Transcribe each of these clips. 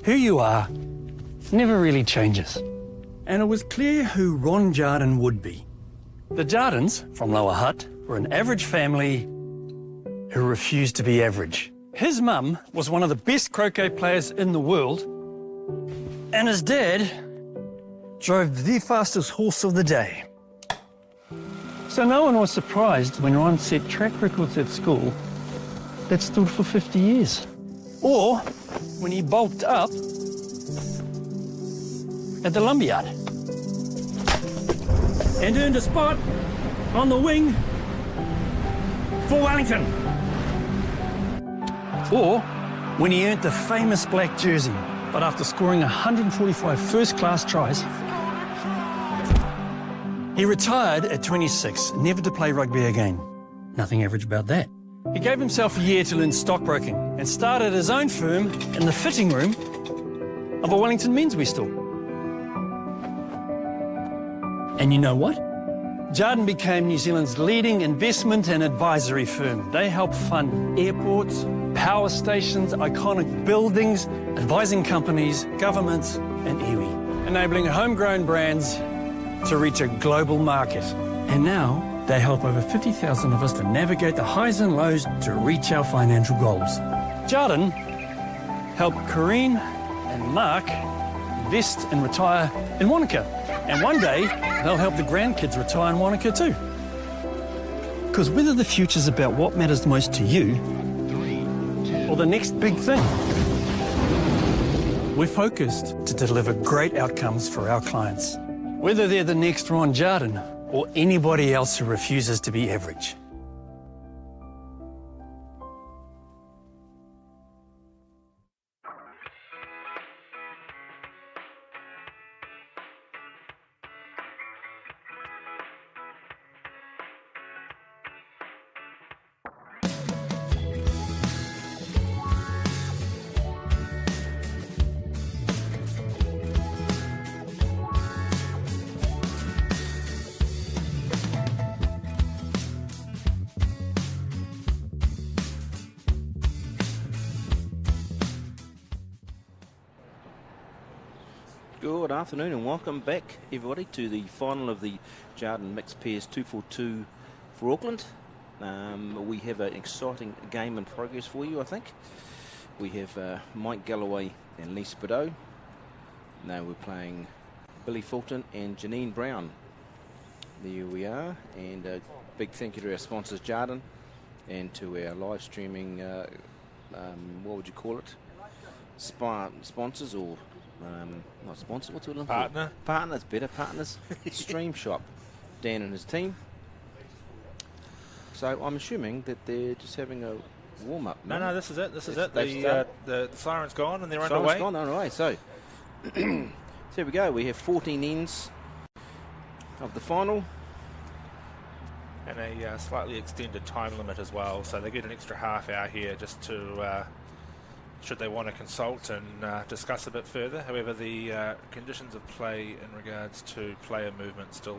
Who you are never really changes. And it was clear who Ron Jarden would be. The Jardens, from Lower Hutt, were an average family who refused to be average. His mum was one of the best croquet players in the world, and his dad drove the fastest horse of the day. So no one was surprised when Ron set track records at school that stood for 50 years. Or when he bulked up at the lumberyard and earned a spot on the wing for Wellington. Or when he earned the famous black jersey, but after scoring 145 first-class tries, he retired at 26, never to play rugby again. Nothing average about that. He gave himself a year to learn stockbroking and started his own firm in the fitting room of a Wellington menswear store. And you know what? Jarden became New Zealand's leading investment and advisory firm. They help fund airports, power stations, iconic buildings, advising companies, governments, and iwi, enabling homegrown brands to reach a global market. And now they help over 50,000 of us to navigate the highs and lows to reach our financial goals. Jarden helped Corrine and Mark invest and retire in Wanaka. And one day, they'll help the grandkids retire in Wanaka too. Because whether the future's about what matters most to you, or the next big thing, we're focused to deliver great outcomes for our clients. Whether they're the next Ron Jarden or anybody else who refuses to be average. Good afternoon and welcome back everybody to the final of the Jarden Mixed Pairs 242 for Auckland. We have an exciting game in progress for you, I think. We have Mike Galloway and Lisa Bordeaux. Now we're playing Billy Fulton and Janine Brown. There we are, and a big thank you to our sponsors Jarden and to our live streaming, what would you call it? Sponsors or not sponsor, what's it called? Partner. Partners, better partners. Stream Shop, Dan and his team. So I'm assuming that they're just having a warm-up. No, this is it. This is it. The siren's gone and they're underway. Siren's gone, they're underway. So, so here we go. We have 14 ends of the final. And a slightly extended time limit as well. So they get an extra half hour here just to... should they want to consult and discuss a bit further. However, the conditions of play in regards to player movement still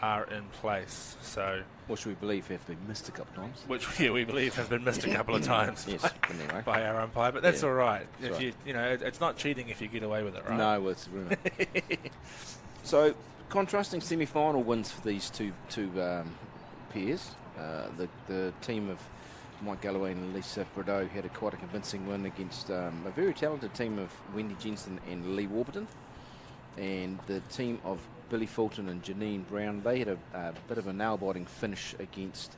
are in place. So, which we believe have been missed a couple of times. Which we believe have been missed a couple of times anyway. by our umpire. But that's all right. If you know, it's not cheating if you get away with it, right? No, it's really. So, contrasting semi-final wins for these two pairs. The team of Mike Galloway and Lisa Bordeaux had quite a convincing win against a very talented team of Wendy Jensen and Lee Warburton. And the team of Billy Fulton and Janine Brown, they had a bit of a nail-biting finish against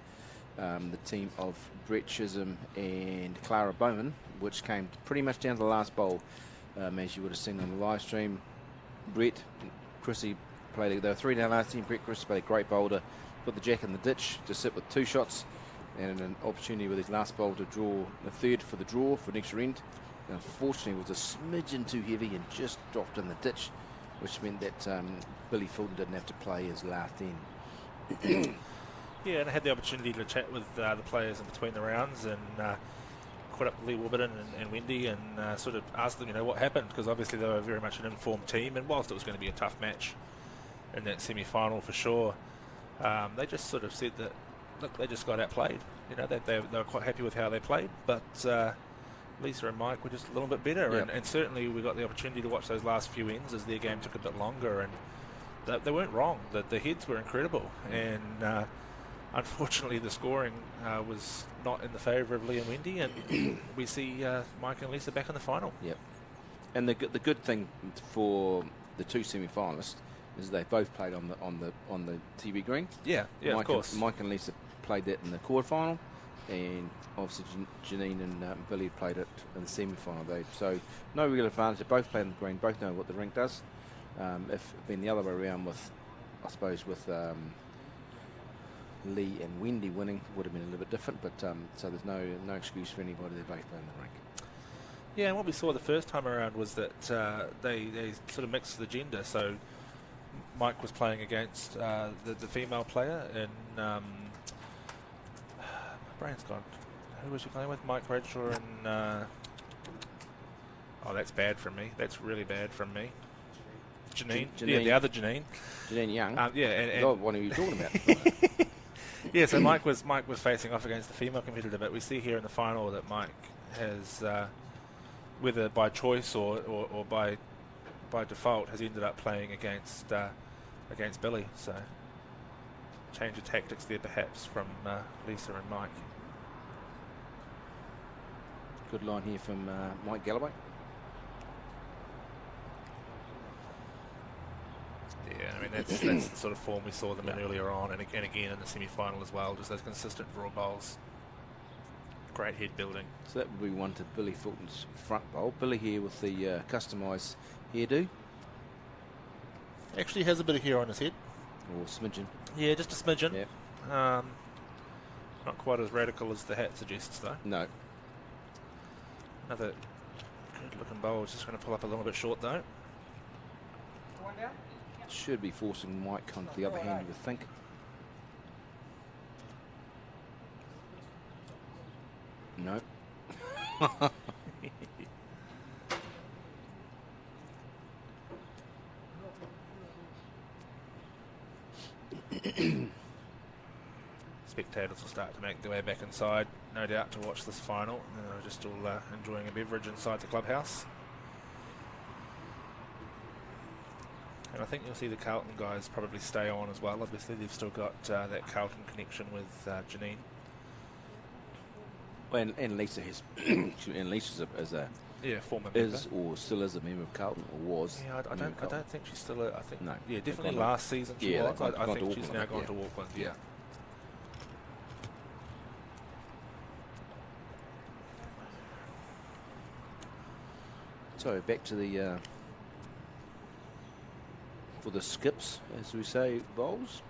the team of Brett Chisholm and Clara Bowman, which came pretty much down to the last bowl, as you would have seen on the live stream. Brett, Chrissy played, they were 3 down last team. Brett Chrissy played a great bowler, put the jack in the ditch to sit with 2 shots. And an opportunity with his last bowl to draw the third for the draw for an extra end. And unfortunately, it was a smidgen too heavy and just dropped in the ditch, which meant that Billy Fulton didn't have to play his last end. Yeah, and I had the opportunity to chat with the players in between the rounds and caught up with Lee Warburton and Wendy and sort of asked them, what happened, because obviously they were very much an informed team, and whilst it was going to be a tough match in that semi-final for sure, they just sort of said that, look, they just got outplayed. They were quite happy with how they played, but Lisa and Mike were just a little bit better, and certainly we got the opportunity to watch those last few ends as their game took a bit longer, and they weren't wrong. The heads were incredible, and unfortunately the scoring was not in the favour of Lee and Wendy, and we see Mike and Lisa back in the final. Yep. And the good thing for the two semi-finalists is they both played on the TV green. Yeah, of course. Mike and Lisa played that in the quarterfinal, and obviously Janine and Billy played it in the semi-final. So no real advantage. They both played on the green. Both know what the rink does. If it had been the other way around with Lee and Wendy winning, would have been a little bit different. But so there's no excuse for anybody. They both play in the rink. Yeah, and what we saw the first time around was that they sort of mixed the gender. So Mike was playing against the female player, and my brain's gone. Who was he playing with? Mike Bradshaw and... oh, that's bad from me. That's really bad from me. Janine. Yeah, the other Janine. Janine Young. Yeah, and God, what are you talking about? Yeah, so Mike was facing off against the female competitor, but we see here in the final that Mike has, whether by choice or by default, has ended up playing against Billy. So change of tactics there, perhaps, from Lisa and Mike. Good line here from Mike Galloway. Yeah, I mean, that's the sort of form we saw them in earlier on, and again in the semi-final as well, just those consistent draw bowls. Great head building. So that would be one to Billy Fulton's front bowl. Billy here with the customised hairdo. Actually has a bit of hair on his head. Or smidgen. Yeah, just a smidgen. Yep. Not quite as radical as the hat suggests, though. No. Another good-looking bowl. Just going to pull up a little bit short, though. Should be forcing Mike onto the other hand, you would think. No. Spectators will start to make their way back inside, no doubt, to watch this final. They're just all enjoying a beverage inside the clubhouse. And I think you'll see the Carlton guys probably stay on as well. Obviously, they've still got that Carlton connection with Janine. Well, and Lisa has, and Lisa is a former member. member. Or still is a member of Carlton, or was. Yeah, I don't think she's still. I think no. Yeah, definitely last season she was. I think she's now gone to Auckland. Yeah. So back to the for the skips, as we say, bowls.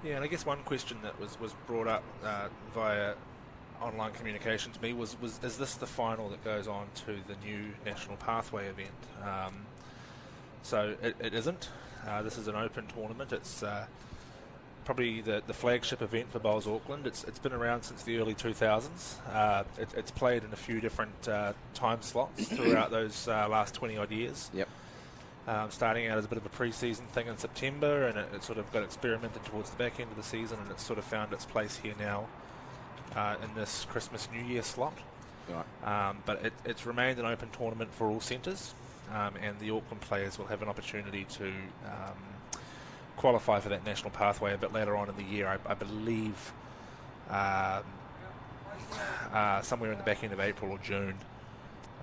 Yeah, and I guess one question that was brought up via online communication to me was is this the final that goes on to the new National Pathway event? So it isn't. This is an open tournament. It's probably the flagship event for Bowls Auckland. It's been around since the early 2000s. It's played in a few different time slots throughout those last 20-odd years. Yep. Starting out as a bit of a pre-season thing in September, and it sort of got experimented towards the back end of the season, and it's sort of found its place here now in this Christmas New Year slot. Right. But it's remained an open tournament for all centres, and the Auckland players will have an opportunity to qualify for that national pathway a bit later on in the year. I believe somewhere in the back end of April or June.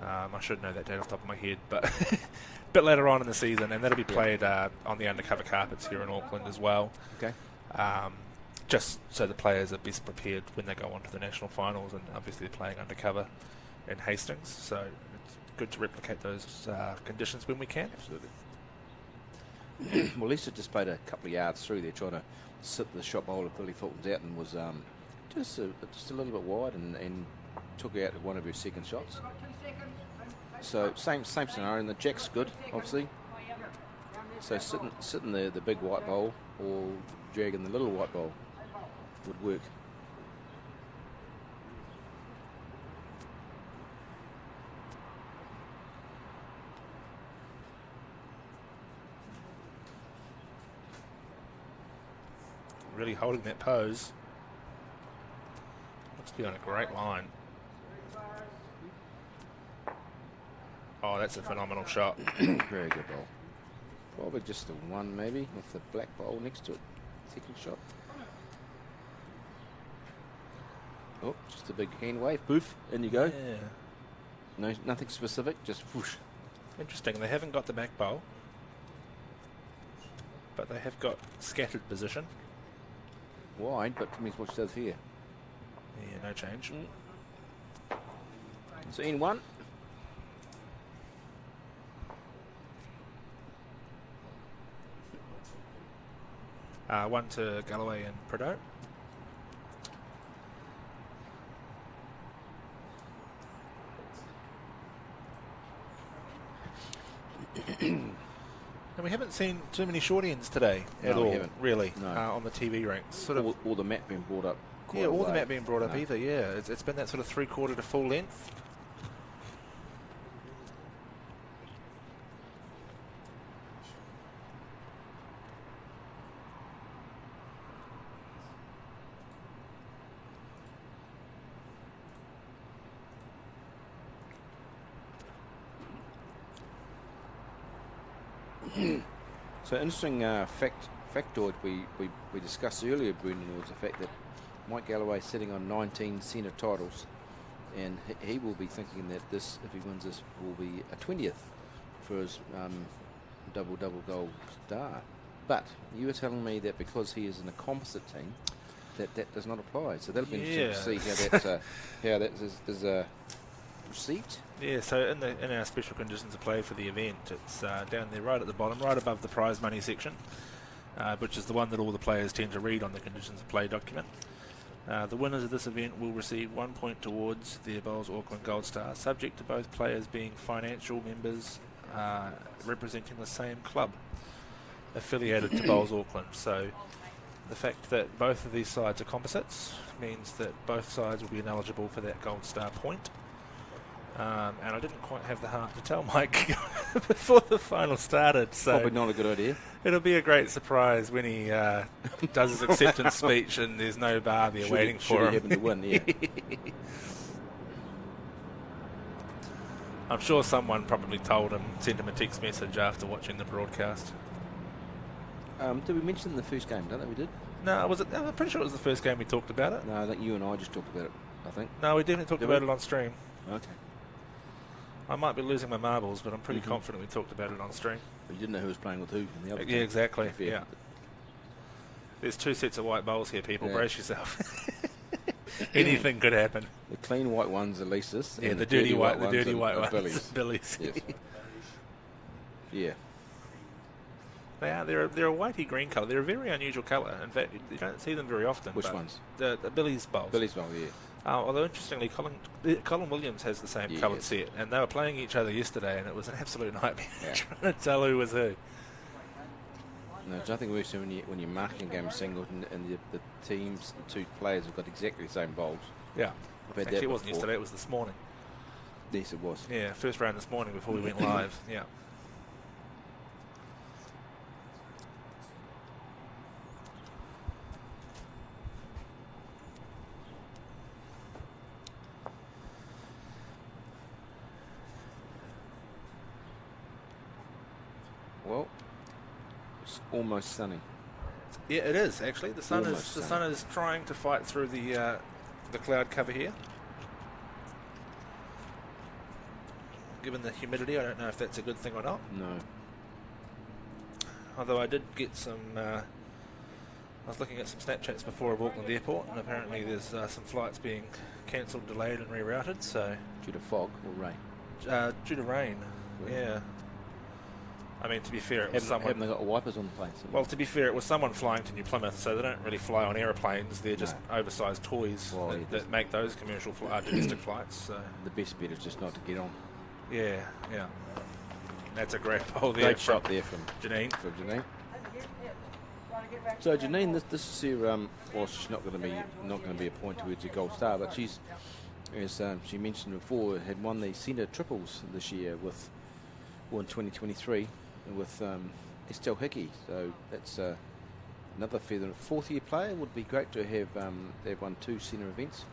I should know that date off the top of my head, but a bit later on in the season, and that'll be played on the undercover carpets here in Auckland as well. Okay. Just so the players are best prepared when they go on to the national finals, and obviously they're playing undercover in Hastings, so it's good to replicate those conditions when we can. Absolutely. Well, Lisa just played a couple of yards through there, trying to sit the shot bowl of Billy Fulton's out, and was just a little bit wide, and took out one of her second shots. So same scenario, and the jack's good, obviously. So sitting the big white bowl or dragging the little white bowl would work. Really holding that pose. Looks to be on a great line. that's a phenomenal shot. Very good bowl. Probably just the one, maybe, with the black bowl next to it. Second shot. Oh, just a big hand wave. Poof, in you go. Yeah. No, nothing specific, just whoosh. Interesting. They haven't got the back bowl, but they have got scattered position. Wide, but means what she does here. Yeah, no change. So in one. One to Galloway and Prideaux. And we haven't seen too many short ends today at No, we all, haven't. really, No. on the TV ranks. Sort of, All the map being brought up. quite yeah, a all the way. map being brought up No. either. Yeah, it's been that sort of 3/4 to full length. So interesting factoid we discussed earlier, Brendan, was the fact that Mike Galloway sitting on 19 centre titles, and he will be thinking that this, if he wins this, will be a 20th for his double gold star. But you were telling me that because he is in a composite team, that does not apply. So that'll be interesting to see how that is received. Yeah, so in our special conditions of play for the event, it's down there right at the bottom, right above the prize money section, which is the one that all the players tend to read on the conditions of play document. The winners of this event will receive 1 point towards their Bowls Auckland Gold Star, subject to both players being financial members representing the same club affiliated to Bowls Auckland. So the fact that both of these sides are composites means that both sides will be ineligible for that Gold Star point. And I didn't quite have the heart to tell Mike before the final started. So Probably not a good idea. it'll be a great surprise when he does his acceptance speech and there's no bar there waiting for him. Should he happen to win, yeah. I'm sure someone probably told him, sent him a text message after watching the broadcast. Did we mention the first game? Don't think we did. No, I'm pretty sure it was the first game we talked about it. No, I think you and I just talked about it, I think. No, we definitely talked Did about we? it on stream. Okay. I might be losing my marbles, but I'm pretty confident we talked about it on stream. But you didn't know who was playing with who in the other Yeah, team. exactly. Fair. Yeah. There's two sets of white bowls here, people. Yeah. Brace yourself. Anything could happen. The clean white ones are Lisa's. Yeah, and the dirty white are ones. Billy's. Billy's. Yes. Yeah. They are. They're a whitey green colour. They're a very unusual colour. In fact, you don't see them very often. Which but ones? The Billy's bowls. Billy's bowl, yeah. Although interestingly, Colin Williams has the same Yes. coloured set, and they were playing each other yesterday, and it was an absolute nightmare Yeah. trying to tell who was who. No, there's nothing worse than when you're marking a game single and the teams, the two players have got exactly the same bowls. Yeah. I've had Actually, that it wasn't before. yesterday. It was this morning. Yes, it was. Yeah, first round this morning before we went live. Yeah. Well, it's almost sunny. Yeah, it is actually. The sun Almost is trying to fight through the cloud cover here. Given the humidity, I don't know if that's a good thing or not. No. Although I did get some. I was looking at some Snapchats before of Auckland Airport, and apparently there's some flights being cancelled, delayed, and rerouted. So Due to fog or rain. due to rain. Yeah. I mean, to be fair, it was Haven't someone. they got wipers on the plane? Well, to be fair, it was someone flying to New Plymouth, so they don't really fly on aeroplanes. They're just No. oversized toys Well, yeah, that make those commercial domestic flights. So, The best bet is just not to get on. yeah. That's a great bowl there. Great from shot there from Janine. Janine. So Janine, this is her. Well, she's not going to be a point towards her gold star, but she's, as she mentioned before, had won the centre triples this year in 2023 with Estelle Hickey. So that's another feather. Fourth-year player would be great to have. They've won 2 centre events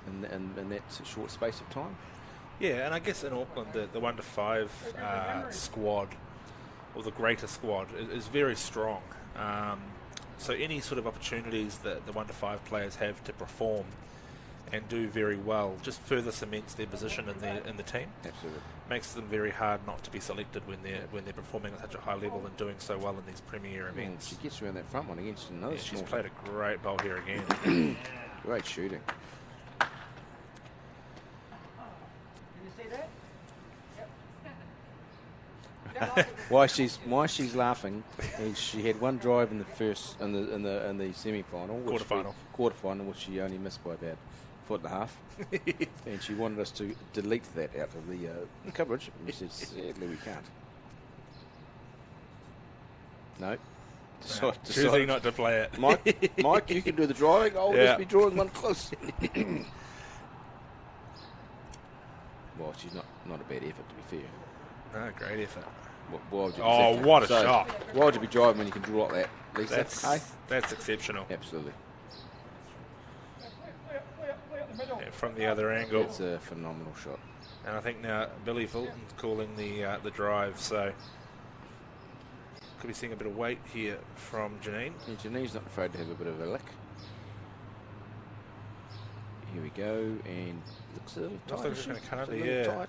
in that short space of time. Yeah, and I guess in Auckland, the 1 to 5 squad, or the greater squad, is very strong. So any sort of opportunities that the 1 to 5 players have to perform and do very well just further cements their position in the team. Absolutely. Makes them very hard not to be selected when they're performing at such a high level and doing so well in these premier events. She gets around that front one against another. Yeah, she's played a great bowl here again. Great shooting. Why she's laughing is she had one drive in the first in the semi-final, quarterfinal, which she only missed by about a foot and a half, and she wanted us to delete that out of the coverage. And we said, sadly, we can't. No. Choosing not to play it. Mike, you can do the driving. I'll just be drawing one close. Well, she's not a bad effort, to be fair. No, great effort. What a shot. Why would you be driving when you can draw like that, Lisa? That's exceptional. Absolutely. Yeah, from the other angle. It's a phenomenal shot. And I think now Billy Fulton's calling the drive, so could be seeing a bit of weight here from Janine. Yeah, Janine's not afraid to have a bit of a lick. Here we go, and looks a little tight. Looks like it's going to cut under, yeah.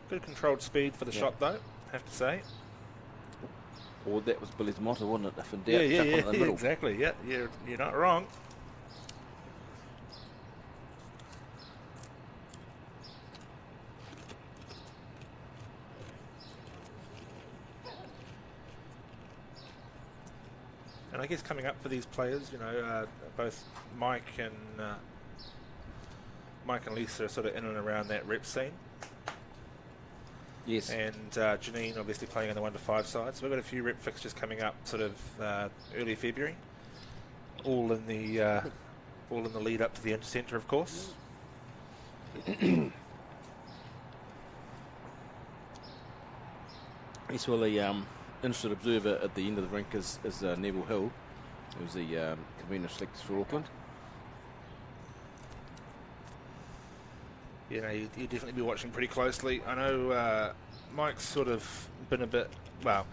Good controlled speed for the shot, though, I have to say. Or that was Billy's motto, wasn't it? If in doubt, chuck one in the middle. Exactly. Yeah, you're not wrong. And I guess coming up for these players, both Mike and Lisa are sort of in and around that rep scene. Yes. And Janine obviously playing on the 1 to 5 side. So we've got a few rep fixtures coming up sort of early February. All in the lead up to the intercentre, of course. Yes, well, the interested observer at the end of the rink is Neville Hill, who's the convener selected for Auckland. You'd definitely be watching pretty closely. I know Mike's sort of been a bit, well,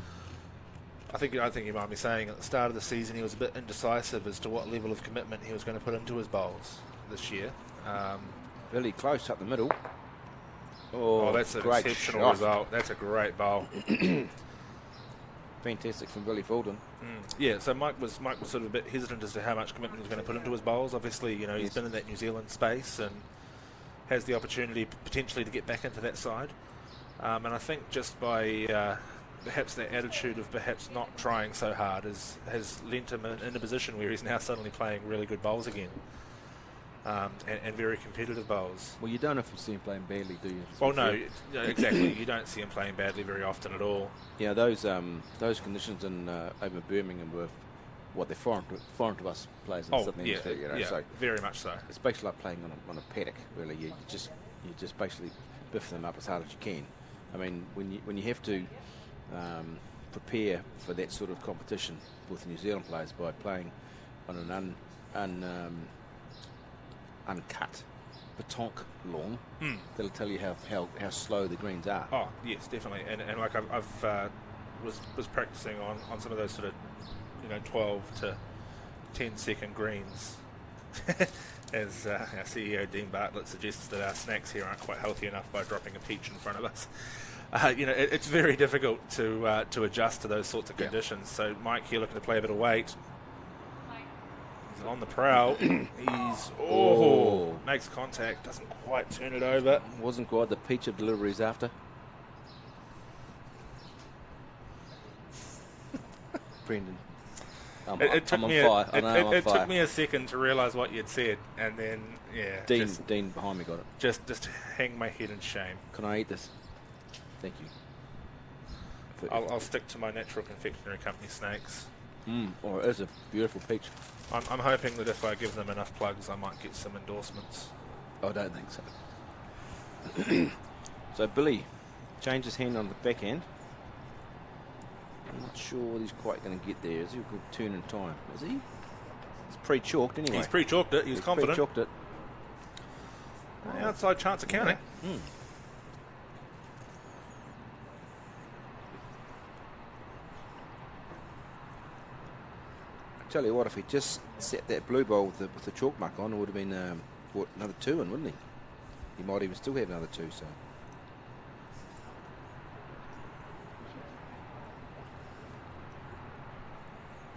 I think you might be saying at the start of the season he was a bit indecisive as to what level of commitment he was going to put into his bowls this year. Really close up the middle. Oh, that's an exceptional result. That's a great bowl. Fantastic from Billy Fulton. Yeah, so Mike was sort of a bit hesitant as to how much commitment he was going to put into his bowls. Obviously, he's been in that New Zealand space and has the opportunity potentially to get back into that side. And I think just by perhaps that attitude of perhaps not trying so hard has lent him in a position where he's now suddenly playing really good bowls again. And very competitive bowls. Well, you don't often see him playing badly, do you? Well, no, exactly. You don't see him playing badly very often at all. Yeah, those conditions in over Birmingham were what they're foreign to us players in Sydney. Yeah, so very much so. It's basically like playing on a paddock. Really, you just basically biff them up as hard as you can. I mean, when you have to prepare for that sort of competition with New Zealand players by playing on an uncut petanque lawn, that'll tell you how slow the greens are. Oh yes, definitely. And like I've was practicing on some of those sort of 12 to 10 second greens. As our CEO Dean Bartlett suggests that our snacks here aren't quite healthy enough by dropping a peach in front of us. It's very difficult to adjust to those sorts of conditions. So Mike here looking to play a bit of weight. He's on the prowl. He's makes contact, doesn't quite turn it over. Wasn't quite the peach of deliveries after. Brendan. It took me a second to realise what you'd said, and then Dean behind me got it. Just hang my head in shame. Can I eat this? Thank you. I'll stick to my natural confectionery company snakes. Oh, it is a beautiful peach. I'm hoping that if I give them enough plugs, I might get some endorsements. I don't think so. So Billy changed his hand on the backhand. I'm not sure he's quite going to get there. Is he a good turn in time? Is he? It's pre-chalked anyway. He's pre-chalked it. He's confident. Pre-chalked it. Outside chance of counting. Mm. I tell you what, if he just set that blue bowl with the chalk mark on, it would have been another 2 in, wouldn't he? He might even still have another 2.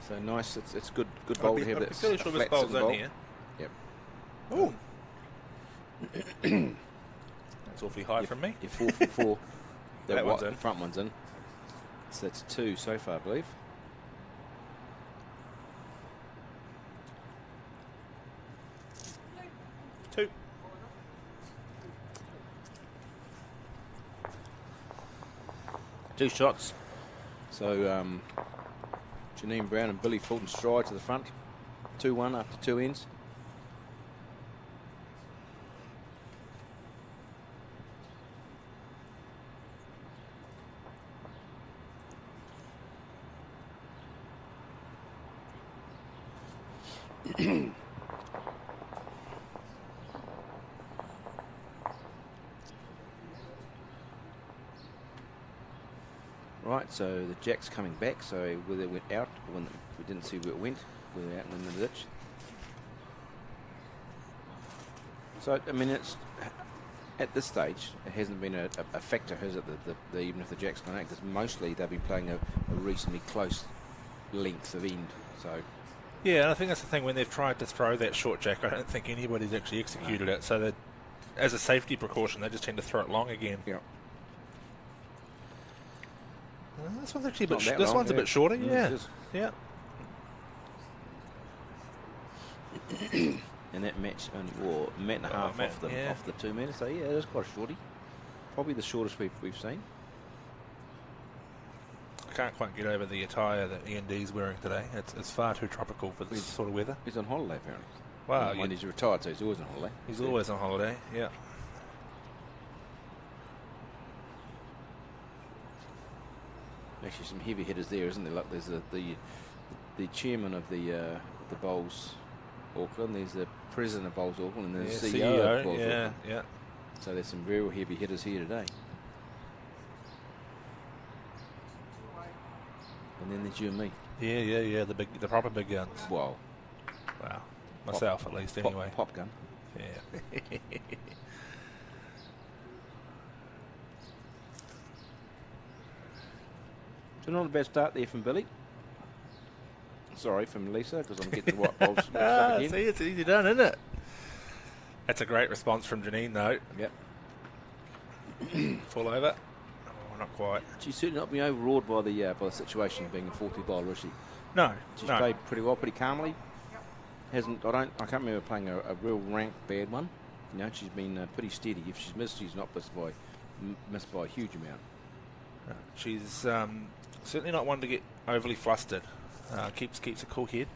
So nice. It's good bowl to have that. I'm fairly sure this flat bowl's sitting in bowl. here. Yep. Oh. That's awfully high from me. You're 4 for 4. That one's in. The front one's in. So that's 2 so far, I believe. Two. Two shots. So Janine Brown and Billy Fulton stride to the front. 2-1 after 2 ends. Right, so the jack's coming back, so whether it went out or when we didn't see where it went, whether it out in the ditch. So, I mean, it's at this stage, it hasn't been a factor, has it, even if the jack's gone out, because mostly they've been playing a reasonably close length of end. So, yeah, and I think that's the thing, when they've tried to throw that short jack, I don't think anybody's actually executed it, so that as a safety precaution, they just tend to throw it long again. yeah. This one's actually Not that long, a bit shorter, Mm, yeah. it is. Yeah. And that match only wore a minute and a half off the 2 metres. So yeah, it is quite a shorty. Probably the shortest we've seen. I can't quite get over the attire that Ian D's wearing today. It's far too tropical for this sort of weather. He's on holiday apparently. Wow, When he's retired, so he's always on holiday. he's always on holiday. Yeah. Actually, some heavy hitters there, isn't there? Like there's the chairman of the Bowls Auckland. There's the president of Bowls Auckland, and there's the CEO of Bowls Auckland. Yeah. So there's some real heavy hitters here today. And then there's you and me. Yeah. The proper big guns. Wow. Wow. Myself, at least, anyway. Pop gun. Yeah. So not a bad start there from Billy. Sorry, from Lisa, because I'm getting the white balls mixed up again. See, it's easy done, isn't it? That's a great response from Janine, though. Yep. Full over. Oh, not quite. She's certainly not been overawed by the situation being a 40 bowler, is she? No. She's played pretty well, pretty calmly. I can't remember playing a real rank bad one. You know, she's been pretty steady. If she's missed, she's not missed by a huge amount. She's certainly not one to get overly flustered. Keeps a cool head.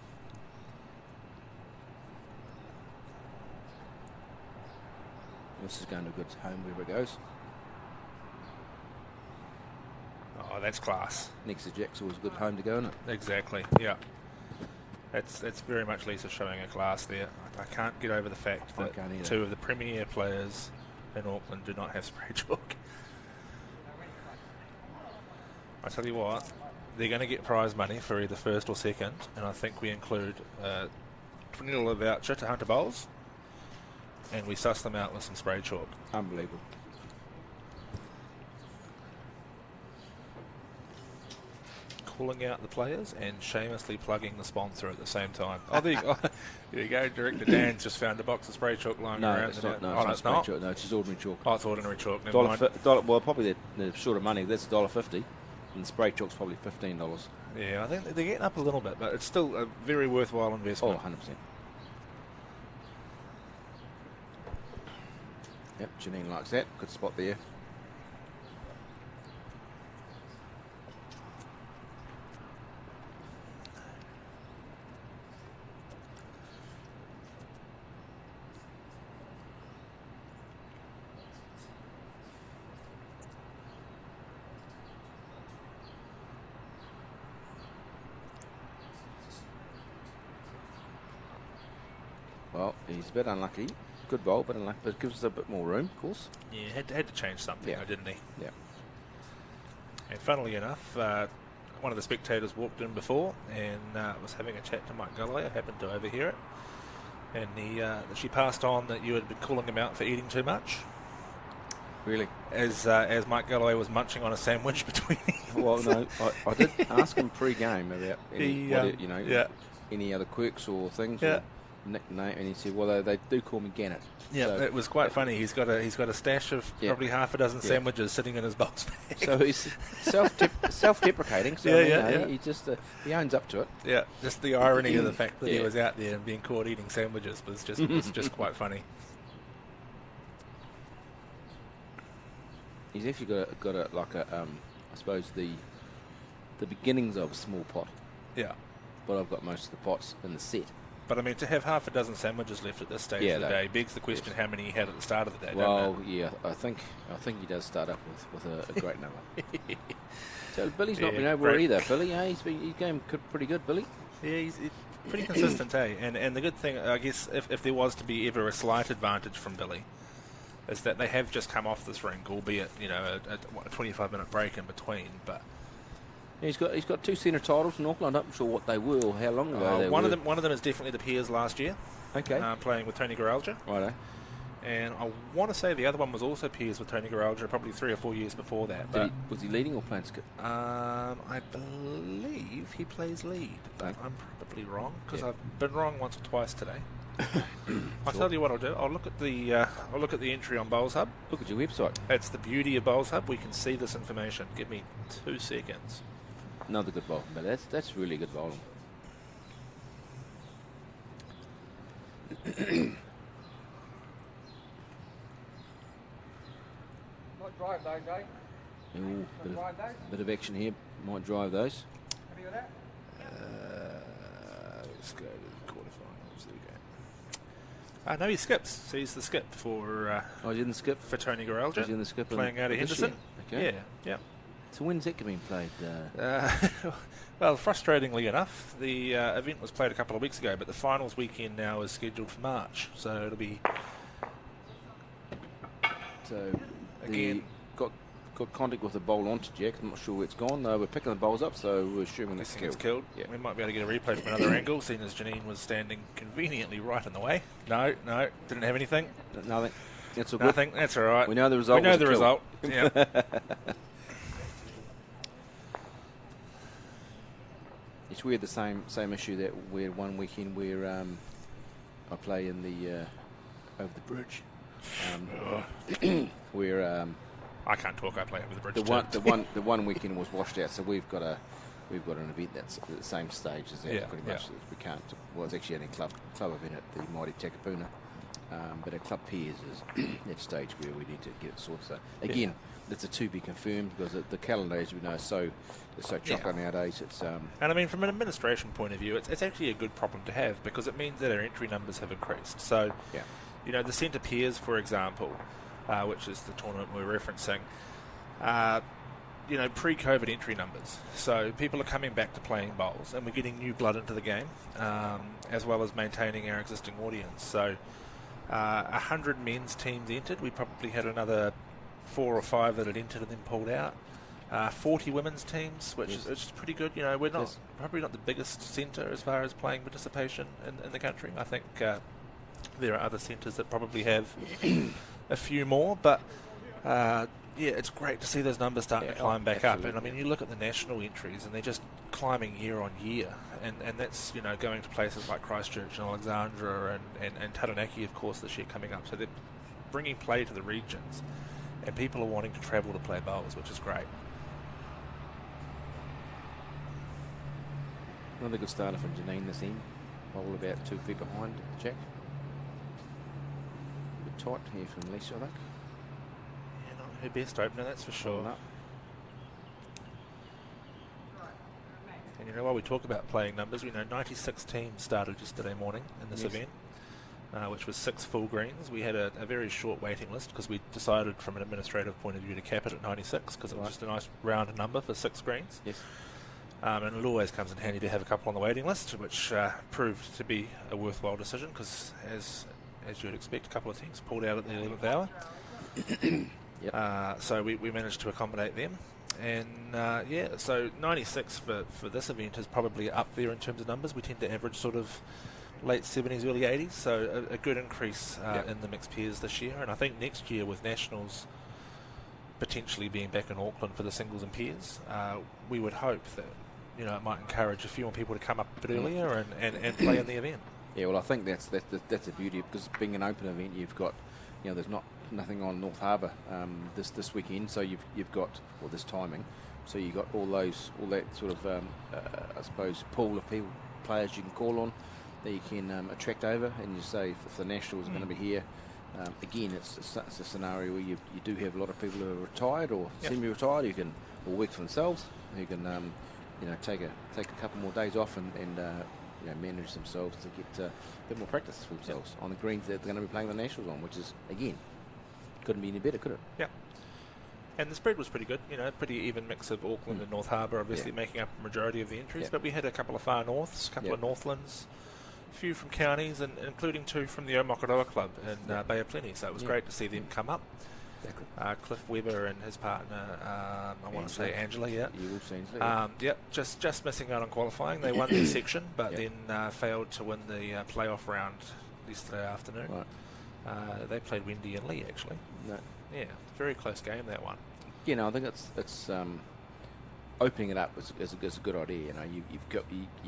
This is going to a good home wherever it goes. Oh, that's class. Next to Jack's always a good home to go, isn't it? Exactly. Yeah. That's very much Lisa showing a class there. I can't get over the fact that two of the premier players in Auckland do not have spray chalk. I tell you what, they're going to get prize money for either first or second, and I think we include a $20 voucher to Hunter Bowls, and we suss them out with some spray chalk. Unbelievable. Calling out the players and shamelessly plugging the sponsor at the same time. Oh, there you go. There you go. Director Dan's just found a box of spray chalk lying around. It's not. No, it's not. Chalk. No, it's just ordinary chalk. Oh, it's ordinary chalk. Never mind. Well, probably they're short of money. That's $1.50, and spray chalk's probably $15. Yeah, I think they're getting up a little bit, but it's still a very worthwhile investment. Oh, 100%. Yep, Janine likes that. Good spot there. Well, he's a bit unlucky. good bowl, but it gives us a bit more room, of course. Yeah, had to change something, though, didn't he? Yeah. And funnily enough, one of the spectators walked in before and was having a chat to Mike Galloway. I happened to overhear it. And she passed on that you had been calling him out for eating too much. Really? As Mike Galloway was munching on a sandwich between Well, no, I did ask him pre-game about any, any other quirks or things or nickname, and he said, well, they do call me Gannett. Yeah, so it was quite funny. He's got a stash of probably half a dozen sandwiches sitting in his box bag. So he's self-deprecating. So he just he owns up to it. Yeah, just the irony of the fact that he was out there and being caught eating sandwiches was just quite funny. He's actually got a I suppose the beginnings of a small pot. Yeah, but I've got most of the pots in the set. But I mean, to have half a dozen sandwiches left at this stage of the day begs the question: how many he had at the start of the day? Well, yeah, I think he does start up with a great number. So Billy's not been over either. Billy, he's going pretty good, Billy. Yeah, he's pretty consistent, And the good thing, I guess, if there was to be ever a slight advantage from Billy, is that they have just come off this rink, albeit a 25-minute break in between, but. He's got 2 centre titles in Auckland. I'm not sure what they were or how long ago they were. One of them is definitely the Peers last year. Okay. Playing with Tony Garalja. Righto. And I want to say the other one was also Peers with Tony Garalja, probably 3 or 4 years before that. Was he leading or playing skip? I believe he plays lead, but I'm probably wrong because I've been wrong once or twice today. I'll tell you what I'll do. I'll look at the entry on Bowls Hub. Look at your website. That's the beauty of Bowls Hub. We can see this information. Give me 2 seconds. Another good bowl, but that's really good bowling. Might drive those, eh? Ooh, bit of action here. Might drive those. Happy with that? Let's go to the quarterfinals. There we go. No, he skips. So he's the skip for. He didn't skip for Tony Garalja. He's in the skip playing out of Henderson. Okay. Yeah. So when's that being played? Well, frustratingly enough, the event was played a couple of weeks ago, but the finals weekend now is scheduled for March. So it'll be. So again, got contact with the bowl onto Jack. I'm not sure where it's gone. We're picking the bowls up, so we're assuming it's killed. Yeah. We might be able to get a replay from another angle, seeing as Janine was standing conveniently right in the way. No, didn't have anything. Nothing. That's all good. Nothing. That's all right. We know the result. Yeah. It's weird, the same issue that we had one weekend where I play in the over the bridge, where I can't talk. I play over the bridge. The one weekend was washed out, so we've got an event that's at the same stage as that. Pretty much, we can't. Well, it's actually a club event at the mighty Takapuna, but a club peers is that stage where we need to get it sorted. So again. It's a to be confirmed because the calendar, as we know, is so chocker nowadays. It's and I mean, from an administration point of view, it's actually a good problem to have because it means that our entry numbers have increased. So, the centre peers, for example, which is the tournament we're referencing, pre-COVID entry numbers. So people are coming back to playing bowls, and we're getting new blood into the game, as well as maintaining our existing audience. So, 100 men's teams entered. We probably had another 4 or 5 that had entered and then pulled out. 40 women's teams, which is pretty good. We're probably not the biggest centre as far as playing participation in the country. I think there are other centres that probably have a few more, but it's great to see those numbers starting to climb back up. And I mean, you look at the national entries, and they're just climbing year on year, and that's going to places like Christchurch and Alexandra and Taranaki, of course, this year coming up. So they're bringing play to the regions. And people are wanting to travel to play bowls, which is great. Another good starter from Janine this end. Bowl about 2 feet behind Jack. A bit tight here from Lisa, I think. Yeah, not her best opener, that's for sure. And while we talk about playing numbers, we know 96 teams started yesterday morning in this event. Which was 6 full greens. We had a very short waiting list because we decided from an administrative point of view to cap it at 96 because it was just a nice round number for 6 greens. Yes. And it always comes in handy to have a couple on the waiting list, which proved to be a worthwhile decision because, as as you'd expect. A couple of teams pulled out at the 11th hour. Yep. So we managed to accommodate them. And, so 96 for this event is probably up there in terms of numbers. We tend to average sort of late 70s, early 80s, so a good increase in the mixed pairs this year. And I think next year, with Nationals potentially being back in Auckland for the singles and pairs, we would hope that it might encourage a few more people to come up a bit earlier and play in the event. Yeah, well, I think that's the beauty, because being an open event, you've got, there's nothing on North Harbour this weekend, so you've got, well, this timing, so you've got all that sort of I suppose pool of players you can call on that you can attract over, and you say if the Nationals are going to be here. Again, it's a scenario where you do have a lot of people who are retired or semi-retired who can work for themselves, who can take a couple more days off and manage themselves to get a bit more practice for themselves on the greens that they're going to be playing the Nationals on, which is, again, couldn't be any better, could it? Yeah. And the spread was pretty good, pretty even mix of Auckland and North Harbour, obviously making up the majority of the entries, but we had a couple of far norths, a couple of Northlands, a few from counties, and including 2 from the Omakaroa Club in Bay of Plenty, so it was great to see them come up. Exactly. Cliff Webber and his partner, I want to say Angela, just missing out on qualifying. They won their section, but then failed to win the playoff round yesterday afternoon. Right. They played Wendy and Lee, actually. No. Yeah, very close game, that one. I think it's opening it up is a good idea. You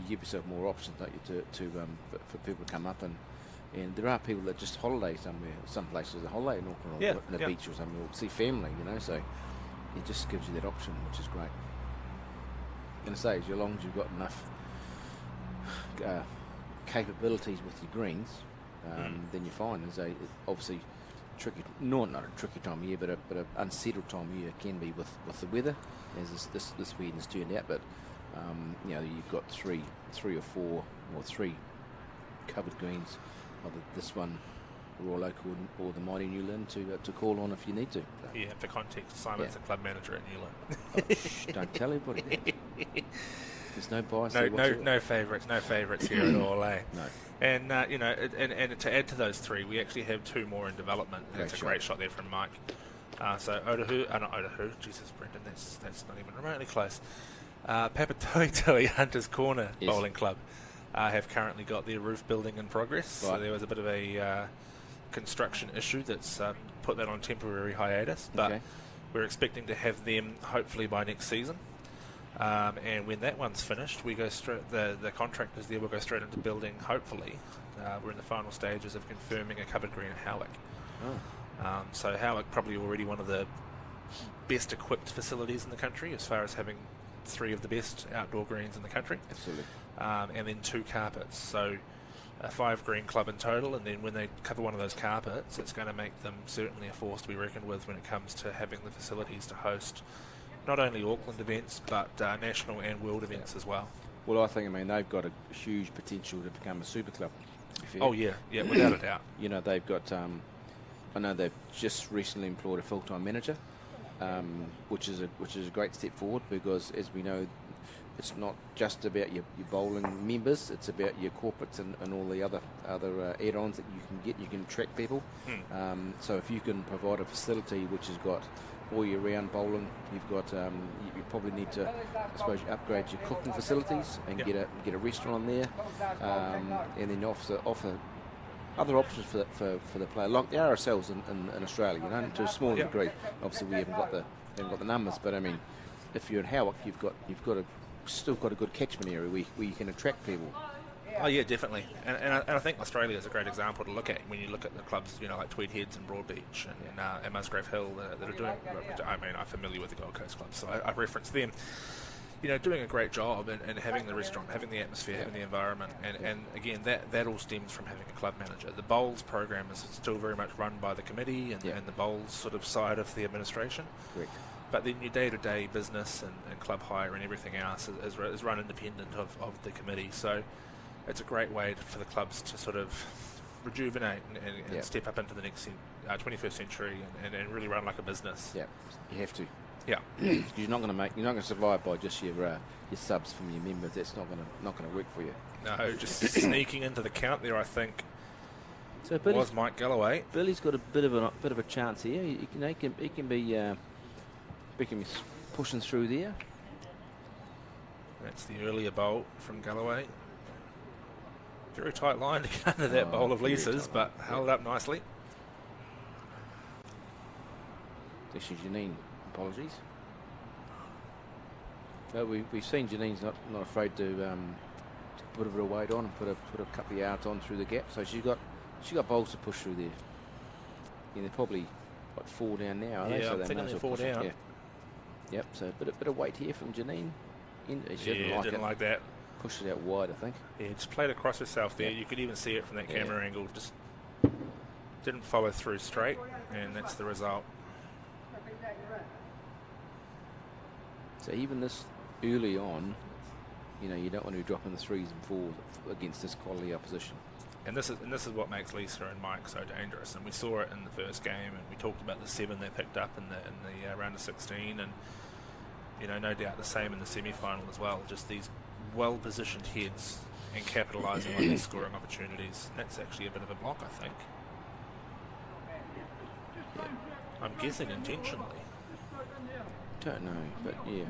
give yourself more options, don't you, for people to come up, and there are people that just holiday somewhere. Some places a holiday in Auckland or in the beach or something, or see family. So it just gives you that option, which is great. And say, as long as you've got enough capabilities with your greens, then you're fine. It's obviously tricky, not a tricky time of year, but an unsettled time of year it can be with the weather, as this weekend has turned out. But you've got three or four or three covered greens, either this one, Royal Oakwood, or the mighty Newland to call on if you need to. Yeah, for context, Simon's the club manager at Newland. Oh, don't tell everybody that. There's no bias. No favourites here at all, eh? No. And and to add to those 3, we actually have 2 more in development. That's a great shot there from Mike. So not Otahu, Jesus, Brendan, that's not even remotely close. Papatoetoe Hunters Corner Bowling Club have currently got their roof building in progress. Right. So there was a bit of a construction issue that's put that on temporary hiatus, but we're expecting to have them hopefully by next season. And when that one's finished, we go straight. The contractors there will go straight into building. Hopefully, we're in the final stages of confirming a covered green at Howick. So Howick probably already one of the best equipped facilities in the country, as far as having 3 of the best outdoor greens in the country. Absolutely. And then 2 carpets. So a 5 green club in total. And then when they cover one of those carpets, it's going to make them certainly a force to be reckoned with when it comes to having the facilities to host not only Auckland events, but national and world events as well. Well, I think, they've got a huge potential to become a super club. Oh, yeah, without a doubt. They've got, I know they've just recently employed a full-time manager, which is a great step forward, because, as we know, it's not just about your bowling members, it's about your corporates and all the other add-ons that you can get. You can attract people. So if you can provide a facility which has got all year round bowling, you've got you probably need to, I suppose, upgrade your cooking facilities and get a restaurant on there, and then offer other options for the player, like the RSLs in Australia, to a smaller degree. Obviously, we haven't got the numbers, but if you're in Howick, you've still got a good catchment area where you can attract people. Oh yeah, definitely, and I think Australia is a great example to look at when you look at the clubs, like Tweed Heads and Broadbeach and Musgrave Hill that are doing. I'm familiar with the Gold Coast clubs, so I reference them. Doing a great job and having the restaurant, having the atmosphere, having the environment, and again that all stems from having a club manager. The bowls program is still very much run by the committee and the bowls sort of side of the administration. Correct. But then your day-to-day business and club hire and everything else is run independent of the committee. So it's a great way for the clubs to sort of rejuvenate and step up into the next 21st century and really run like a business. Yeah, you have to. Yeah, you're not going to survive by just your subs from your members. That's not going to work for you. No, just sneaking into the count there. I think So was Mike Galloway. Billy's got a bit of a chance here. He can be pushing through there. That's the earlier bowl from Galloway. Very tight line to get under that bowl of Lisa's, but held up nicely. Actually, Janine, apologies. But we've seen Janine's not afraid to put a bit of weight on and put a couple of yards on through the gap. So she got bowls to push through there. Yeah, they're probably like 4 down now, are they? So I'm thinking they're 4 down. Yeah. Yep. So a bit of weight here from Janine. She didn't like that. Pushed it out wide, I think. Yeah, just played across herself there. You could even see it from that camera angle. Just didn't follow through straight, and that's the result. So even this early on, you don't want to be dropping the 3s and 4s against this quality opposition. And this is what makes Lisa and Mike so dangerous. And we saw it in the first game, and we talked about the 7 they picked up in the round of 16, and no doubt the same in the semi-final as well. Just these well-positioned heads and capitalising on these scoring opportunities. That's actually a bit of a block, I think. Yeah. I'm guessing intentionally. Don't know, but yeah,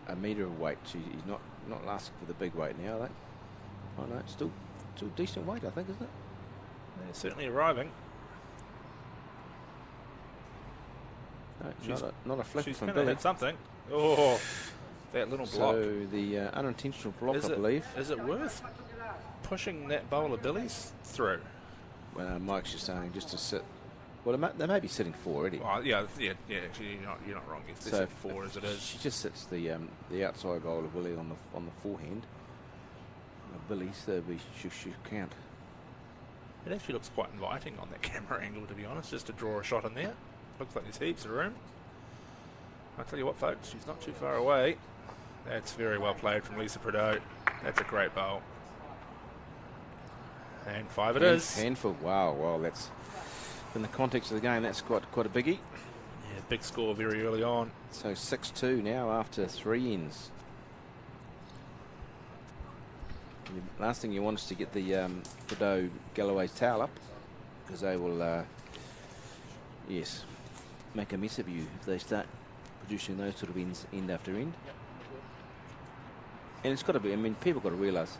a metre of weight. He's not asking for the big weight now, are they? Oh no, it's still decent weight, I think, isn't it? They're certainly arriving. No, not a flick she's from going to Billy. hit something. Oh, that little block. So the unintentional block, I believe. Is it worth pushing that bowl of Billy's through? Well, Mike's just saying just to sit. Well, they may be sitting 4 already. Oh, yeah. Actually, you're not wrong. It's so 4 as it is. She just sits the outside bowl of Billy on the forehand. Billy's should count. It actually looks quite inviting on that camera angle, to be honest, just to draw a shot in there. Looks like there's heaps of room. I'll tell you what, folks, she's not too far away. That's very well played from Lisa Prideaux. That's a great bowl. And 5 it is. Handful. Wow, that's in the context of the game, that's quite a biggie. Yeah, big score very early on. So 6-2 now after 3 ends. The last thing you want is to get the Prideaux Galloway's towel up, because they will, make a mess of you if they start producing those sort of ends end after end. And it's got to be, people got to realise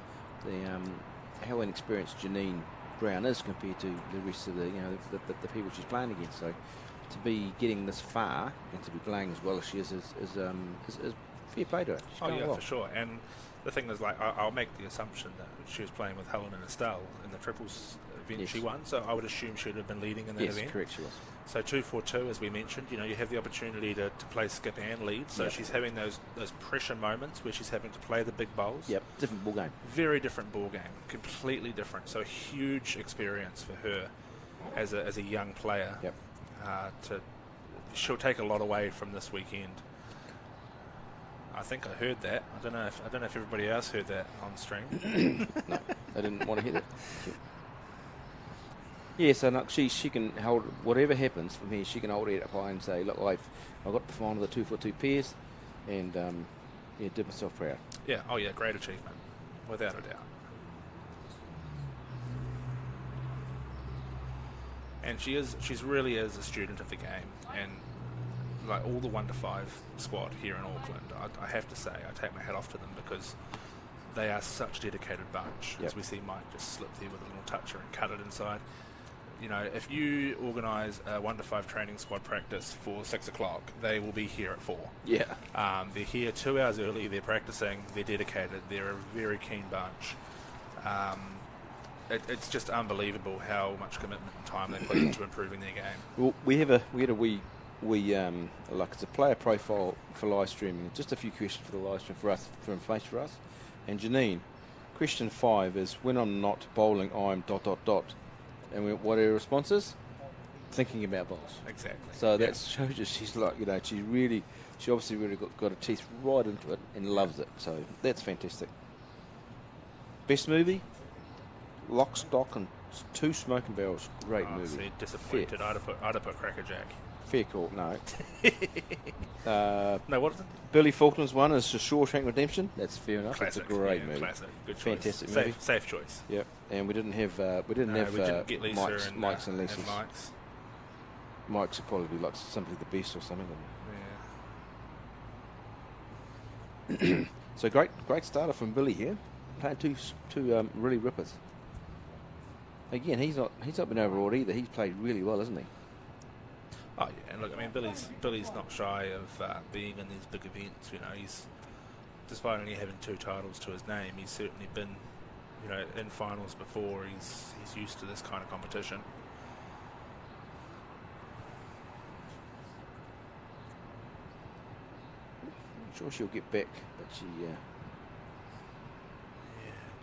how inexperienced Janine Brown is compared to the rest of the people she's playing against. So to be getting this far and to be playing as well as she is fair play to her. She's going well. For sure. And the thing is, I'll make the assumption that she was playing with Helen and Estelle in the triples event she won, so I would assume she would have been leading in that event. Yes, correct, she was. So 2-4-2, as we mentioned, you have the opportunity to play skip and lead, so she's having those pressure moments where she's having to play the big bowls. Yep, different ball game. Very different ball game, completely different. So huge experience for her as a young player. Yep. She'll take a lot away from this weekend. I think I heard that. I don't know if everybody else heard that on stream. No, I didn't want to hear that. Yeah, so she can hold whatever happens from here. She can hold it up high and say, "Look, I've got the final of the 2-4-2 pairs, and did myself proud." Yeah. Oh yeah, great achievement, without a doubt. And she's really is a student of the game, and like all the 1-5 squad here in Auckland, I have to say I take my hat off to them, because they are such a dedicated bunch. As we see Mike just slip there with a little toucher and cut it inside. If you organise a 1-5 training squad practice for 6 o'clock, they will be here at 4. Yeah. They're here 2 hours early. They're practicing. They're dedicated. They're a very keen bunch. It's just unbelievable how much commitment and time they put into improving their game. Well, we had a wee it's a player profile for live streaming. Just a few questions for the live stream for us, for information for us. And Janine, question 5 is, when I'm not bowling, I'm ... And what are her responses? Thinking about bowls. Exactly. So that shows you she's like, she obviously really got her teeth right into it and loves it. So that's fantastic. Best movie? Lock, Stock and It's 2 smoking barrels. Great Oh, movie. see, disappointed. I'd have put Crackerjack. Fair call. No. No, what is it? Billy Faulkner's one is The Shawshank Redemption. That's fair enough. Classic. It's a great movie. Classic. Good choice. Fantastic movie. Safe choice. Yep. And we didn't have We didn't get Lisa Mike's and Lisa's. and Mike's. Mike's would probably be like simply the best or something. Yeah. So great starter from Billy here. Playing two really rippers. Again, he's not been overawed either. He's played really well, hasn't he? Oh yeah, and look, I mean, Billy's not shy of being in these big events. You know, he's despite only having 2 titles to his name, he's certainly been, you know, in finals before. He's used to this kind of competition. I'm sure she'll get back, but she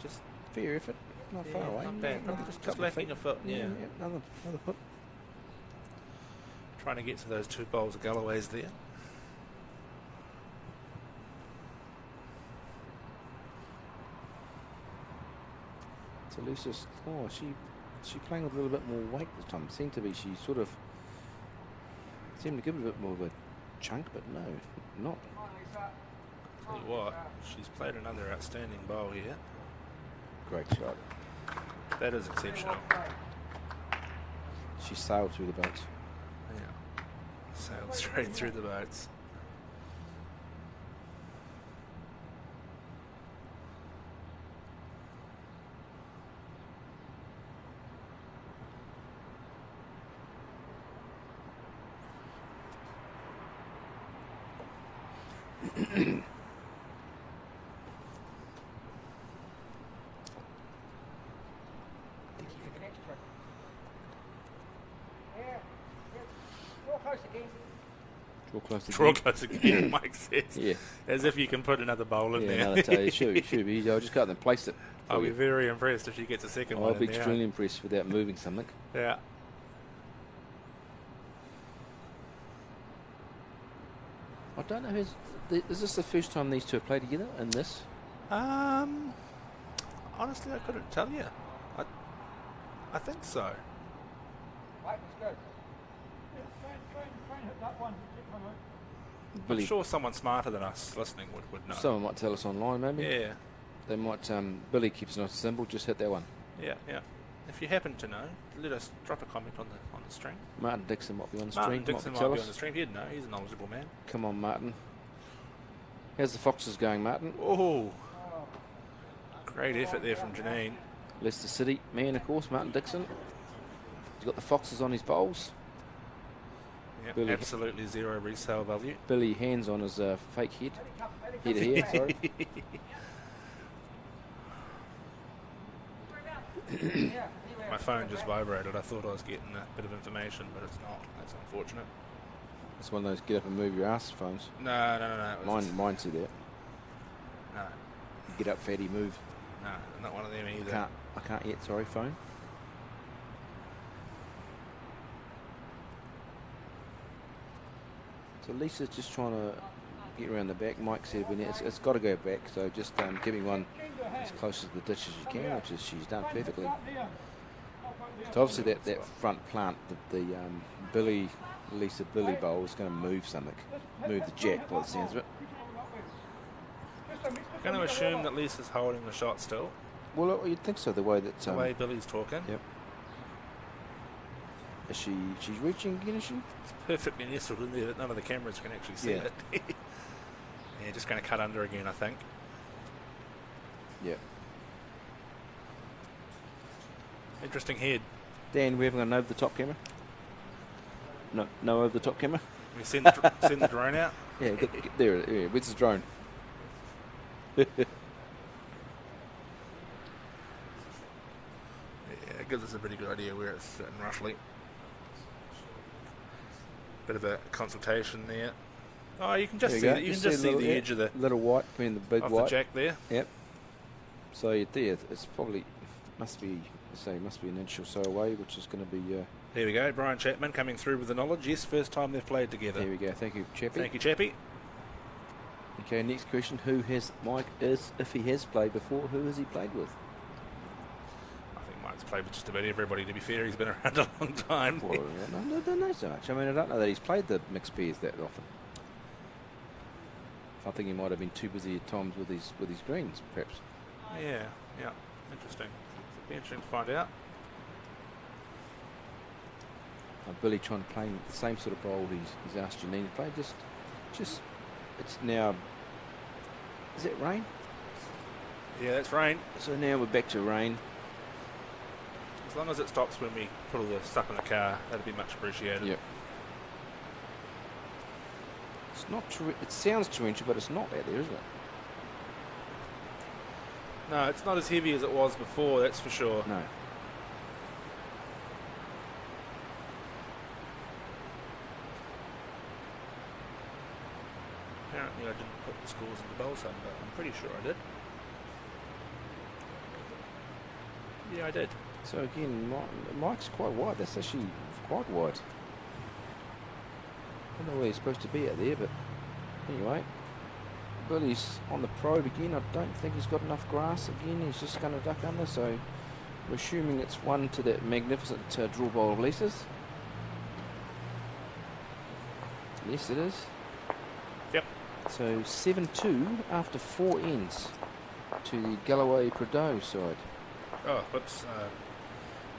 Just fair effort, not far away. Not bad. Another Just couple of lacking feet. a foot. Yeah. Another foot. Trying to get to those 2 bowls of Galloways there. So Lisa's, she playing with a little bit more weight this time. Seemed to be, she sort of seemed to give it a bit more of a chunk, but no, not. Tell you what, she's played another outstanding bowl here. Great shot. That is exceptional. She sailed through the boats. Yeah. Sailed straight through the boats. Draw close again, Mike says. Yeah. As if you can put another bowl in there. Another toe. Should be. I'll just go out and place it. I'll be very impressed if she gets a second one. I'll be in there. extremely impressed without moving something. Yeah. I don't know is this the first time these 2 have played together in this? Honestly, I couldn't tell you. I think so. Billy, I'm sure someone smarter than us listening would know. someone might tell us online, maybe. Yeah. They might. Billy keeps a nice symbol. Just hit that one. Yeah. If you happen to know, let us drop a comment on the stream. Martin Dixon might be on the Martin stream. Dixon might might tell be us. on the stream. He'd know. He's a knowledgeable man. Come on, Martin. How's the Foxes going, Martin? Oh, great effort there from Janine. Leicester City man, of course, Martin Dixon. He's got the Foxes on his bowls. Yep, Billy. absolutely zero resale value. Billy hands on his fake head. Head here, sorry. My phone just vibrated. I thought I was getting a bit of information, but it's not. That's unfortunate. It's one of those get up and move your ass phones. No. It was Mine see that. No, Get up, fatty, move. no, not one of them either. I can't yet, sorry, phone. So Lisa's just trying to get around the back. Mike said it's got to go back, so just giving one as close to the ditch as you can, which is she's done perfectly. So obviously that front plant, the Lisa Billy bowl is going to move something, move the jack by the sounds of it. I'm going to assume that Lisa's holding the shot still. Well, you'd think so, the way that The way Billy's talking. Yep. Is she's reaching again, is she? It's perfectly nestled in there that none of the cameras can actually see it. Yeah, just going to cut under again, I think. Yeah. Interesting head. Dan, we haven't got an over the top camera? No over the top camera? We send the drone out. Yeah, get there. Yeah, where's the drone? Yeah, it gives us a pretty good idea where it's sitting roughly. Bit of a consultation there. Oh, you can just see There you you can go. just see the edge of the little white between the big of white. the jack there. Yep. So you're there. It's probably must be an inch or so away, which is going to be. There we go. Brian Chapman coming through with the knowledge. Yes, first time they've played together. There we go. Thank you, Chappie. Thank you, Chappie. Okay, next question: Who has Mike? If he has played before, who has he played with? I think Mike He's played with just about everybody, to be fair. He's been around a long time. Well, I don't know so much. I mean, I don't know that he's played the mixed pairs that often. I think he might have been too busy at times with his greens, perhaps. Yeah. Interesting. It'll be interesting to find out. Billy trying to play the same sort of bowl he's asked Janine to play. Just it's now. Is it rain? Yeah, that's rain. So now we're back to rain. As long as it stops when we put all the stuff in the car, that'd be much appreciated. Yep. It's not. It sounds torrential, but it's not out there, is it? No, it's not as heavy as it was before. That's for sure. No. Apparently, I didn't put the scores in the bowl sum, but I'm pretty sure I did. Yeah, I did. So again, Mike's quite wide. That's actually quite wide. I don't know where he's supposed to be out there, but anyway. Billy's on the probe again. I don't think he's got enough grass again. He's just going to duck under, so we're assuming it's one to that magnificent draw bowl of Lisa's. Yes, it is. Yep. So 7-2 after 4 ends to the Galloway Prideaux side. Oh, whoops.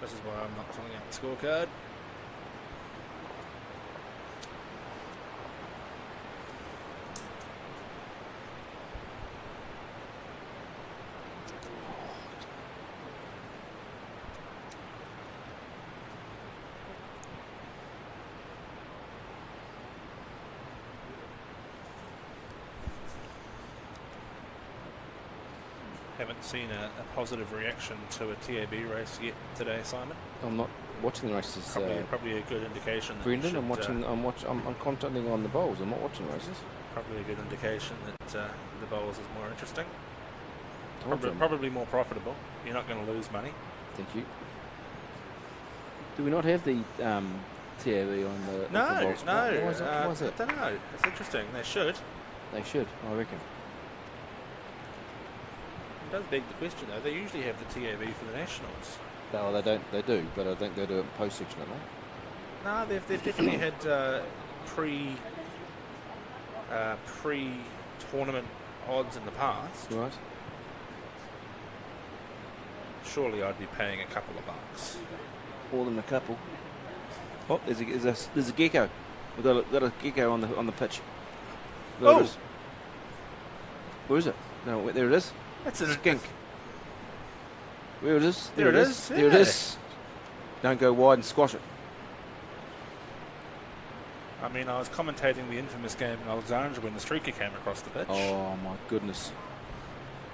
This is why I'm not filling out the scorecard. Haven't seen a positive reaction to a TAB race yet today, Simon. I'm not watching the races. Probably a good indication. That Brendan, I'm concentrating on the bowls. I'm not watching the races. Probably a good indication that the bowls is more interesting. Probably more profitable. You're not going to lose money. Thank you. Do we not have the TAB on the bowls? No. Why is it? I don't know. It's interesting. They should. They should, I reckon. It does beg the question, though. They usually have the TAB for the Nationals. No, they don't. They do, but I think they do it in post-section, don't they? No, they've definitely had pre-tournament odds in the past. Right. Surely I'd be paying a couple of bucks. More than a couple. Oh, there's a gecko. We've got a gecko on the pitch. There it is. Where is it? No, there it is. That's a skink. Where it is? There it is. There it is. Don't go wide and squash it. I mean, I was commentating the infamous game in Alexandria when the streaker came across the pitch. Oh my goodness.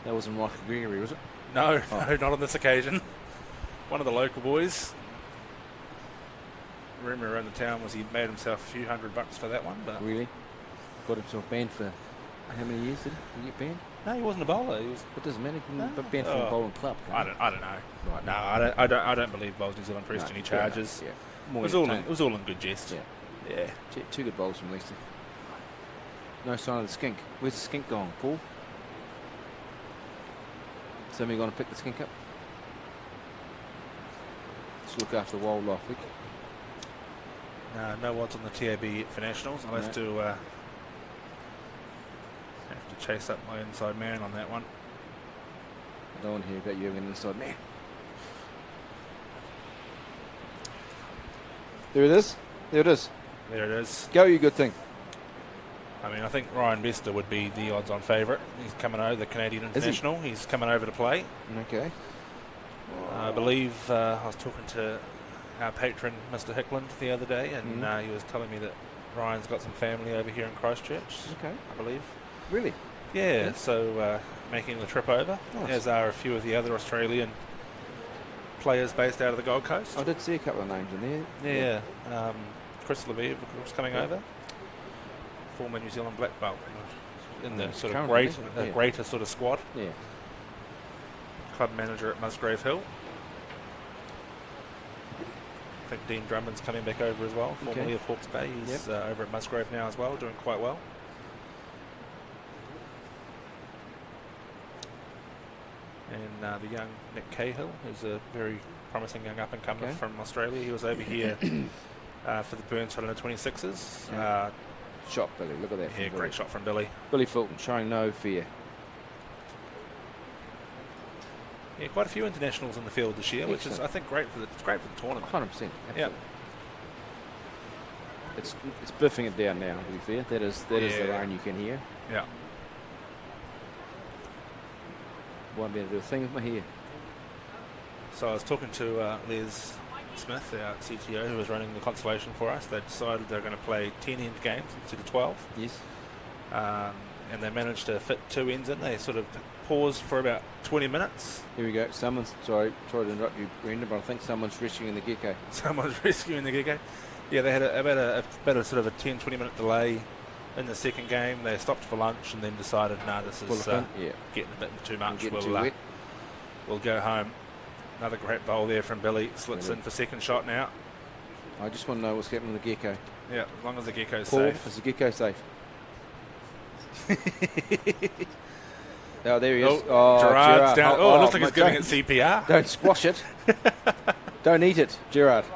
That wasn't Michael Gregory, was it? No, not on this occasion. One of the local boys. Rumour around the town was he made himself a few $100 for that one. But really? Got himself banned for how many years did he get banned? No, he wasn't a bowler. He was. It doesn't matter. But banned from a bowling club. I don't know. Right, no, I don't believe Bowls New Zealand pressed any charges. Yeah. It was all in good jest. Yeah. Two good bowls from Leicester. No sign of the skink. Where's the skink gone, Paul? Somebody going to pick the skink up? Let's look after the wildlife, Vic. No odds on the TAB yet for Nationals. I'll have to chase up my inside man on that one. I don't want to hear about you having an inside man. There it is. There it is. There it is. Go, you good thing. I mean, I think Ryan Bester would be the odds-on favourite. He's coming over, the Canadian International. He's coming over to play. Okay. I believe I was talking to our patron, Mr. Hickland, the other day, and he was telling me that Ryan's got some family over here in Christchurch. Okay. I believe. Really? Yeah, so making the trip over, nice. as are a few of the other Australian players based out of the Gold Coast. I did see a couple of names in there. Yeah. Chris Levere, of course, coming over. Former New Zealand black belt in the sort of greater sort of squad. Yeah. Club manager at Musgrave Hill. I think Dean Drummond's coming back over as well, formerly of Hawke's Bay. He's over at Musgrave now as well, doing quite well. And the young Nick Cahill, who's a very promising young up-and-comer from Australia. He was over here for the Burns under 26s. Shot, Billy. Look at that. Yeah, great shot from Billy. Billy Fulton showing no fear. Yeah, quite a few internationals in the field this year, which is, I think, great for the tournament. 100%. Absolutely. Yeah. It's biffing it down now, to be fair. That is the rain you can hear. Yeah. Won't be able to do a thing with my hair. So I was talking to Les Smith, our CTO, who was running the consolation for us. They decided they're going to play 10 end games instead of 12. Yes. And they managed to fit 2 ends in. They sort of paused for about 20 minutes. Here we go. Sorry to interrupt you, Brendan, but I think someone's rescuing the gecko. Someone's rescuing the gecko. Yeah, they had about a sort of a 10-20 minute delay in the second game. They stopped for lunch and then decided, this is getting a bit too much. We'll go home. Another great bowl there from Billy. Slips in for second shot now. I just want to know what's happening with the gecko. Yeah, as long as the gecko's Paul, safe. is the gecko safe? Oh, there he is. Gerard's down. Oh, it looks like he's giving it CPR. Don't squash it. Don't eat it, Gerard.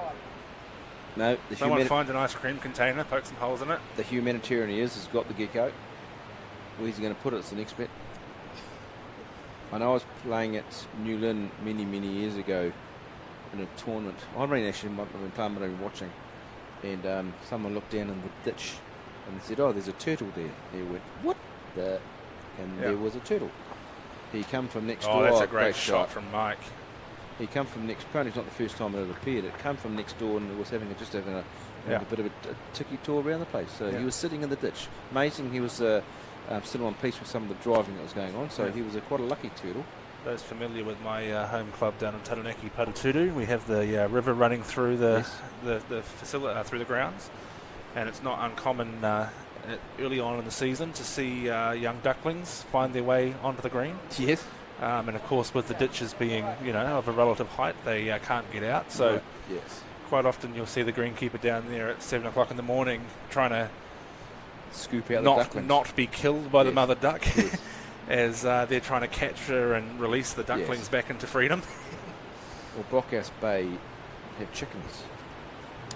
No, someone find an ice cream container, poke some holes in it. The humanitarian he has got the gecko. Where's he going to put it? It's the next bit. I know I was playing at New Lynn many years ago in a tournament. I haven't actually been playing, but I've been watching. And someone looked down in the ditch and they said, "Oh, there's a turtle there." They went, "What?" And there was a turtle. He come from next door. Oh, that's a great shot from Mike. He come from next. Apparently, it's not the first time it had appeared. It come from next door and was having a bit of a ticky tour around the place. So he was sitting in the ditch. Amazing. He was still on piece with some of the driving that was going on. So he was quite a lucky turtle. Those familiar with my home club down in Taranaki, Paratutu, we have the river running through the facility through the grounds, and it's not uncommon early on in the season to see young ducklings find their way onto the green. Yes. And of course, with the ditches being, of a relative height, they can't get out. So quite often you'll see the greenkeeper down there at 7 o'clock in the morning trying to scoop out the ducklings. Not be killed by the mother duck as they're trying to capture and release the ducklings back into freedom. Well, Blockhouse Bay have chickens.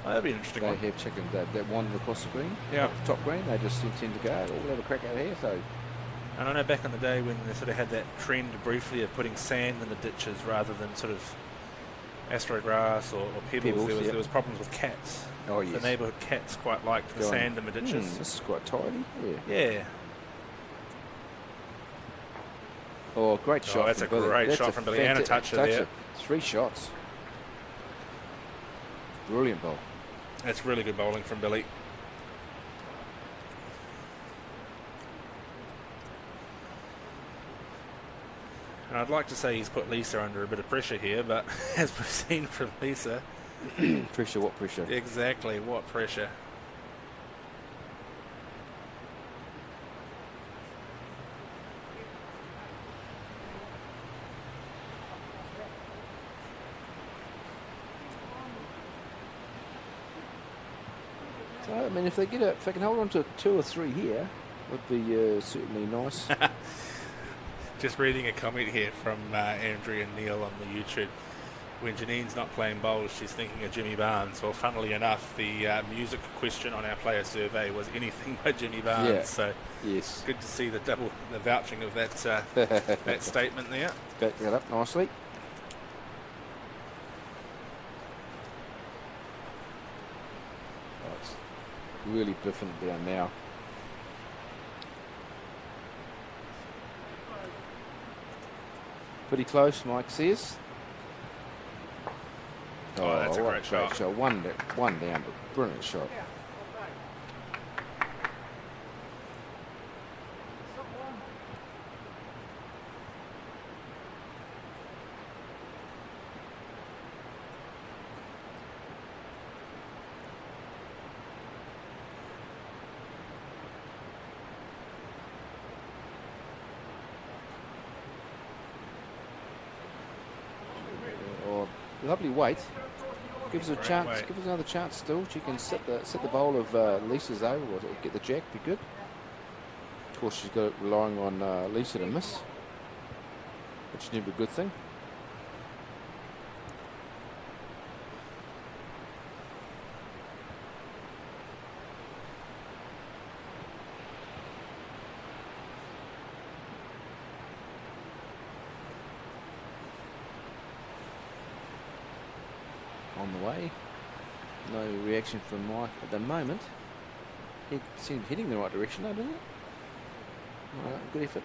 Oh, that'd be an interesting one. They have chickens that wander across the green, the top green. They just tend to go, we'll have a crack out here. So. And I know back in the day when they sort of had that trend briefly of putting sand in the ditches rather than sort of astrograss or pebbles, there was problems with cats. Oh, yes. The neighbourhood cats quite liked the sand in the ditches. This is quite tidy. Yeah. Oh, great shot. That's a great shot from Billy. And a toucher there. 3 shots. Brilliant ball. That's really good bowling from Billy. And I'd like to say he's put Lisa under a bit of pressure here, but as we've seen from Lisa... Pressure, what pressure? Exactly, what pressure. So, I mean, if they can hold on to 2 or 3 here, would be certainly nice. Just reading a comment here from Andrea Neal on the YouTube. When Janine's not playing bowls, she's thinking of Jimmy Barnes. Well, funnily enough, the music question on our player survey was anything by Jimmy Barnes. Yeah. So yes, good to see the vouching of that that statement there. Back that up nicely. Oh, it's really different down now. Pretty close, Mike says. Oh, that's a great shot. One down, but brilliant shot. Lovely weight. Gives her a chance. Weight. Give us another chance still. She can set the bowl of Lisa's over or get the jack. Be good. Of course, she's got it relying on Lisa to miss. which is never a good thing. On the way. No reaction from Mike at the moment. He seems heading the right direction though, doesn't it? Good effort.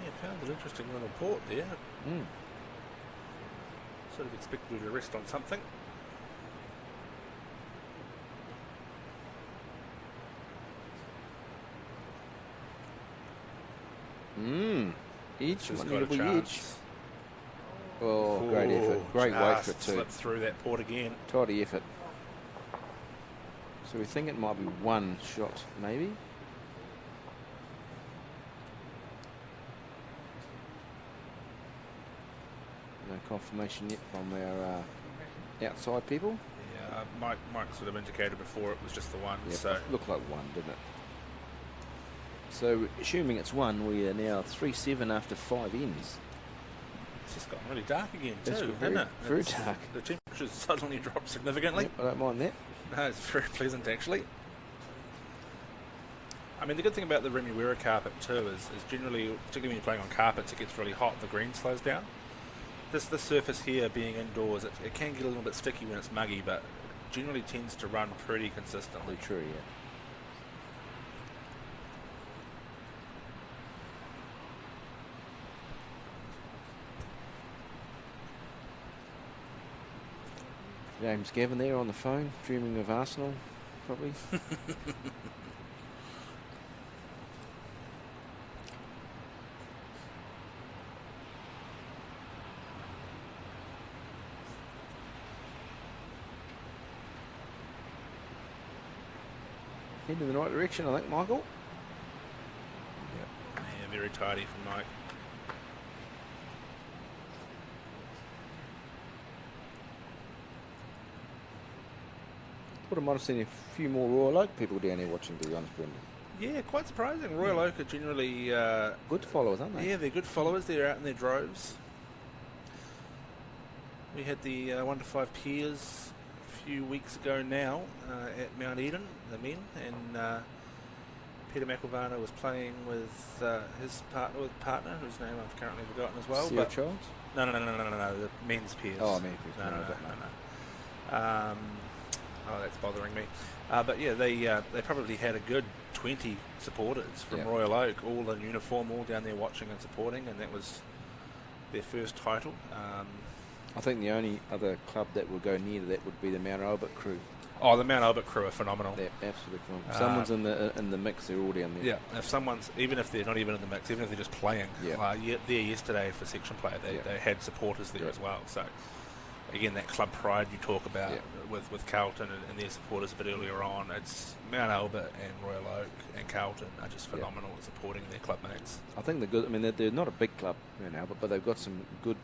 Yeah, found an interesting little port there. Sort of expected to rest on something. Edge, She's one got a little chance. edge. Oh, great effort. Great weight for it too. Slipped through that port again. Tidy effort. So we think it might be one shot, maybe. No confirmation yet from our outside people. Yeah, Mike sort of indicated before it was just the one. Yeah, So looked like one, didn't it? So assuming it's one, we are now 3-7 after 5 ends. it's just gotten really dark again It's too, very- hasn't it? very It's- dark. The temperature's suddenly dropped significantly. Yep, I don't mind that. No, it's very pleasant actually. I mean, the good thing about the Remuera carpet too is generally, particularly when you're playing on carpets, it gets really hot, the green slows down. This surface here, being indoors, it can get a little bit sticky when it's muggy, but generally tends to run pretty consistently. True, yeah. James Gavin there on the phone, dreaming of Arsenal, probably. Heading in the right direction, I think, Michael. Yeah, very tidy from Mike. Thought I might have seen a few more Royal Oak people down here watching, to be honest, Brendan. Yeah, quite surprising. Royal Oak are generally... Good followers, aren't they? yeah, they're good followers. They're out in their droves. We had the 1 to 5 peers a few weeks ago now at Mount Eden, the men, and Peter McElvana was playing with his partner, whose name I've currently forgotten as well. Sierra Childs? No, the men's peers. Oh, men's peers. No. That's bothering me. But yeah, they probably had a good 20 supporters from Royal Oak, all in uniform, all down there watching and supporting, and that was their first title. I think the only other club that will go near to that would be the Mount Albert crew. Oh, the Mount Albert crew are phenomenal. They're absolutely phenomenal. If someone's in the mix, they're all down there. Yeah, if someone's, even if they're not even in the mix, even if they're just playing, there yesterday for section play, they had supporters there as well. So again, that club pride you talk about with Carlton and their supporters a bit earlier on, it's Mount Albert and Royal Oak and Carlton are just phenomenal at supporting their club mates. I think they're good. I mean, they're not a big club, Mount Albert, but they've got some good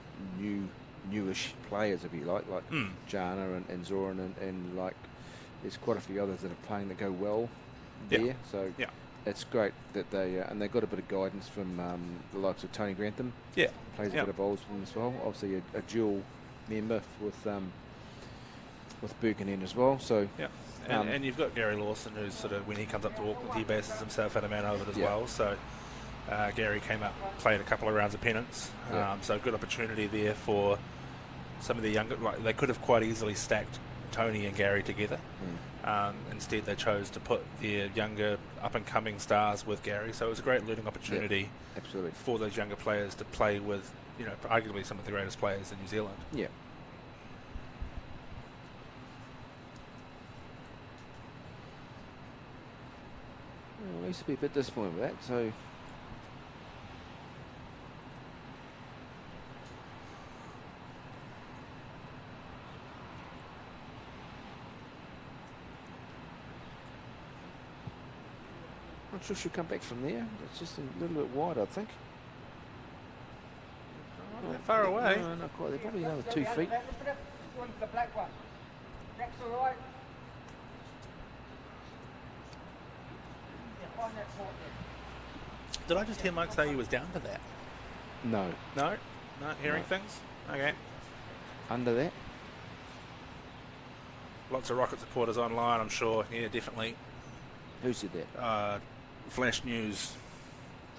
newish players, if you like Jana and Zoran and like there's quite a few others that are playing that go well there. So it's great that they and they've got a bit of guidance from the likes of Tony Grantham. Yeah, plays a bit of bowls for them as well. Obviously a dual member with Birkenhead as well. So and you've got Gary Lawson, who's sort of, when he comes up to Auckland, he bases himself out of Mount Albert as well. So Gary came up, played a couple of rounds of pennants. So good opportunity there for some of the younger. Like, they could have quite easily stacked Tony and Gary together. Instead, they chose to put their younger up-and-coming stars with Gary. So it was a great learning opportunity absolutely for those younger players to play with, arguably some of the greatest players in New Zealand. Yeah. Well, I used to be a bit disappointed with that, so... Not sure she'll come back from there. It's just a little bit wide, I think. Not that far away. No, not quite. They're probably another 2 feet. The black one. Black's all right. Yeah, find that port there. Did I just hear Mike say he was down for that? No. No? Not hearing No. things? Okay. Under that? Lots of Rocket supporters online, I'm sure. Yeah, definitely. Who said that? Flash News.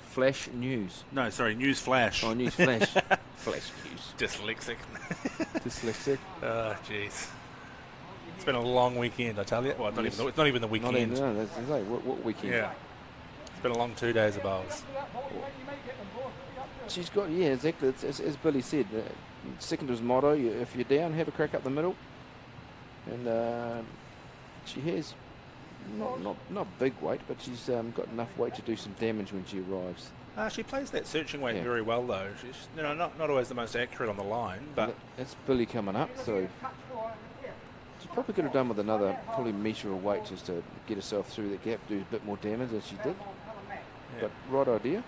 Flash News. No, sorry, News Flash. Oh, News Flash. Flash News. Dyslexic. Dyslexic. Jeez. It's been a long weekend, I tell you. Well, it's not even the weekend. Not even, no, that's like, what weekend? Yeah. It's been a long 2 days of bowls. She's got, yeah, exactly. As Billy said, second was motto, if you're down, have a crack up the middle. And she has not big weight, but she's got enough weight to do some damage when she arrives. She plays that searching weight very well, though. She's not always the most accurate on the line, but that's Billy coming up, so she probably could have done with another probably metre of weight just to get herself through that gap, do a bit more damage as she did. yeah. But right idea.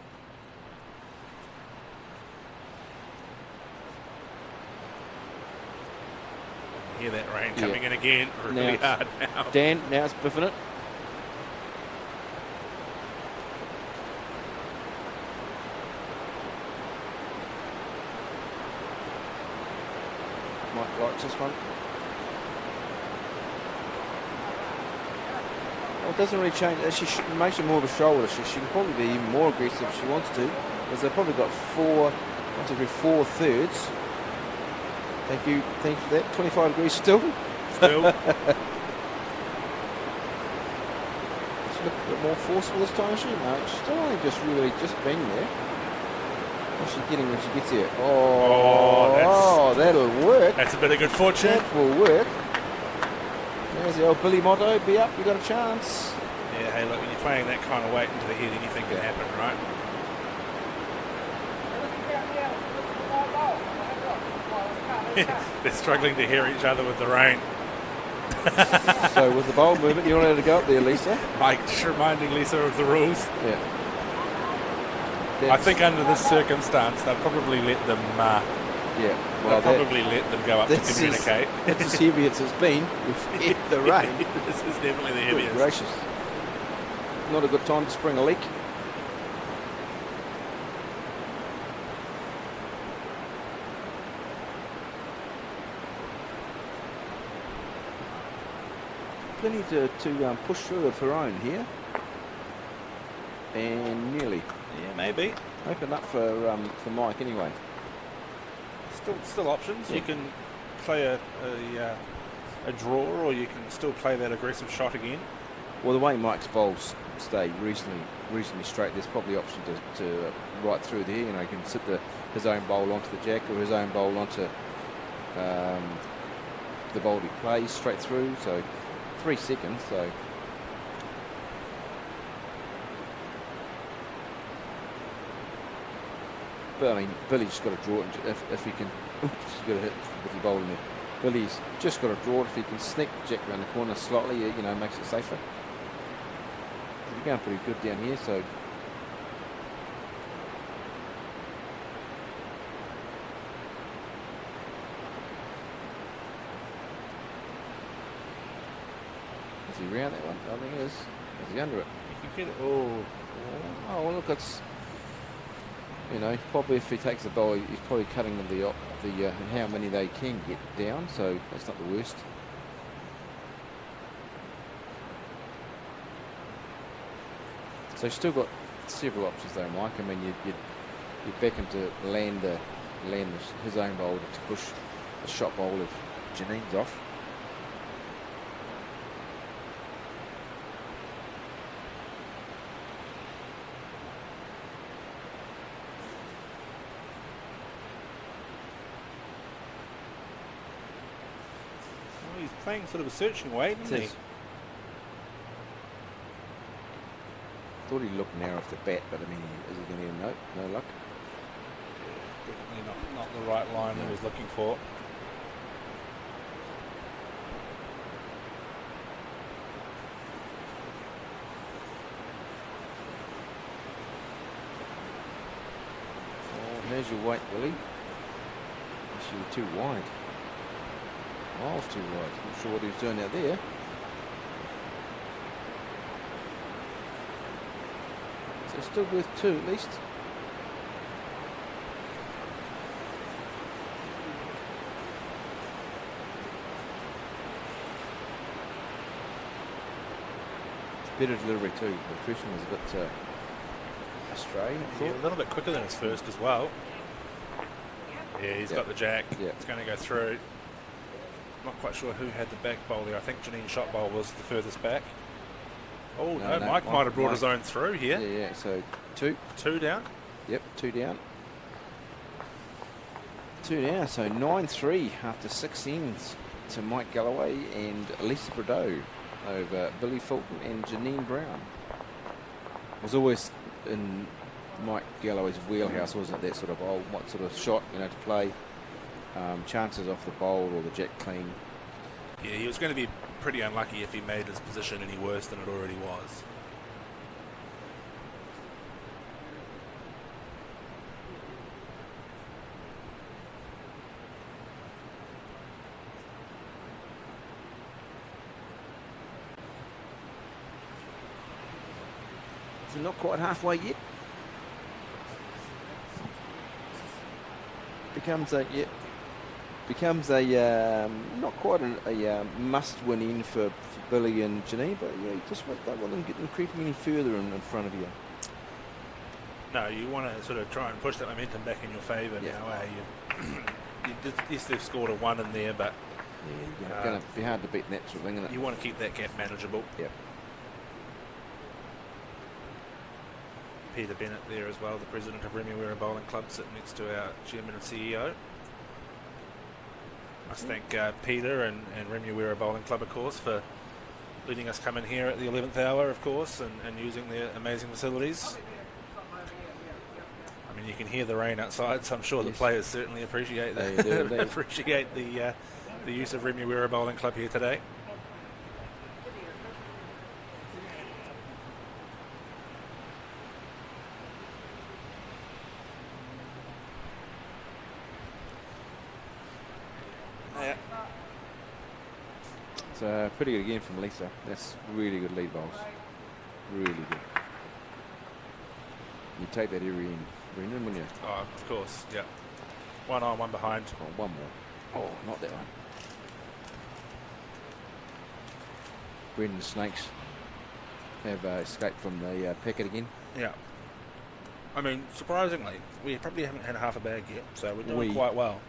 Hear that rain coming in again really hard now. Dan, now it's biffing it. Mike likes this one. Well, it doesn't really change. She makes it more of a shoulder. She can probably be even more aggressive if she wants to, because they've probably got 4 thirds. Thank you for that. 25 degrees still. Still. She look a bit more forceful this time, is she? No, she's still only just been there. What's she getting when she gets here? Oh, that'll work. That's a bit of good fortune. That will work. There's the old Billy motto, be up, you got a chance. Yeah, hey, look, when you're playing that kind of weight into the head, anything can happen, right? They're struggling to hear each other with the rain. So with the bowl movement, you're allowed to go up there, Lisa. Mike just reminding Lisa of the rules. Yeah. I think under this circumstance, they'll probably let them. They'll probably let them go up to communicate. It's as heavy as it's been. We've hit the rain. This is definitely the heaviest. Good gracious. Not a good time to spring a leak. Plenty to push through of her own here. And nearly. Yeah, maybe. Open up for Mike anyway. Still options. Yeah. You can play a draw, or you can still play that aggressive shot again. Well, the way Mike's bowls stay reasonably straight, there's probably option to right through there. You know, he can sit his own bowl onto the jack, or his own bowl onto the bowl he plays straight through. So 3 seconds. So. But I mean, Billy's just got to draw it if he can. She's got to hit with the bowl in there. Billy's just got to draw it if he can sneak the jack around the corner slightly. You know, makes it safer. He's going pretty good down here, so. Is he round that one? I think he is. Is he under it? You can get it. Oh, well, look, it's. You know, probably if he takes the bowl, he's probably cutting the how many they can get down, so that's not the worst. So he's still got several options there, Mike. I mean, you'd back him to land his own bowl to push the shot bowl of Janine's off. He's playing sort of a searching weight, isn't he? Thought he looked narrow off the bat, but I mean, is he going to get no luck? Definitely not the right line he was looking for. Oh, there's your weight, Willie. Actually, too wide. Miles too wide. Not sure what he was doing out there. So still worth 2 at least. Better delivery too. The first one was a bit astray. Yeah, a little bit quicker than his first as well. Yeah, he's got the jack. Yeah. It's going to go through. Not quite sure who had the back bowl there. I think Janine shot bowl was the furthest back. Oh no, Mike might have brought his own through here. Yeah. So 2. 2 down. Yep, 2 down. 2 down. So 9-3 after 6 ends to Mike Galloway and Lisa Bordeaux over Billy Fulton and Janine Brown. It was always in Mike Galloway's wheelhouse, wasn't it? That sort of what sort of shot, to play. Chances off the bowl or the jack clean. Yeah, he was going to be pretty unlucky if he made his position any worse than it already was. So not quite halfway yet. Becomes a not quite a must-win in for Billy and Janine, but yeah, you just don't want them getting creeping any further in front of you. No, you want to sort of try and push that momentum back in your favour now. Yes, they've scored a 1 in there, but yeah, it's going to be hard to beat that sort of thing, isn't it? You want to keep that gap manageable. Yep. Peter Bennett there as well, the president of Remuera Bowling Club, sitting next to our chairman and CEO. I must thank Peter and Remuera Bowling Club, of course, for letting us come in here at the 11th hour, of course, and using their amazing facilities. I mean, you can hear the rain outside, so I'm sure the players certainly appreciate that. Appreciate the use of Remuera Bowling Club here today. Pretty good again from Lisa. That's really good lead bowls. Really good. You take that every in, wouldn't you? Oh, of course, yeah. 1 on, 1 behind. Oh, 1 more. Oh, not that one. Brendan Snakes have escaped from the packet again. Yeah. I mean, surprisingly, we probably haven't had half a bag yet, so we're doing quite well.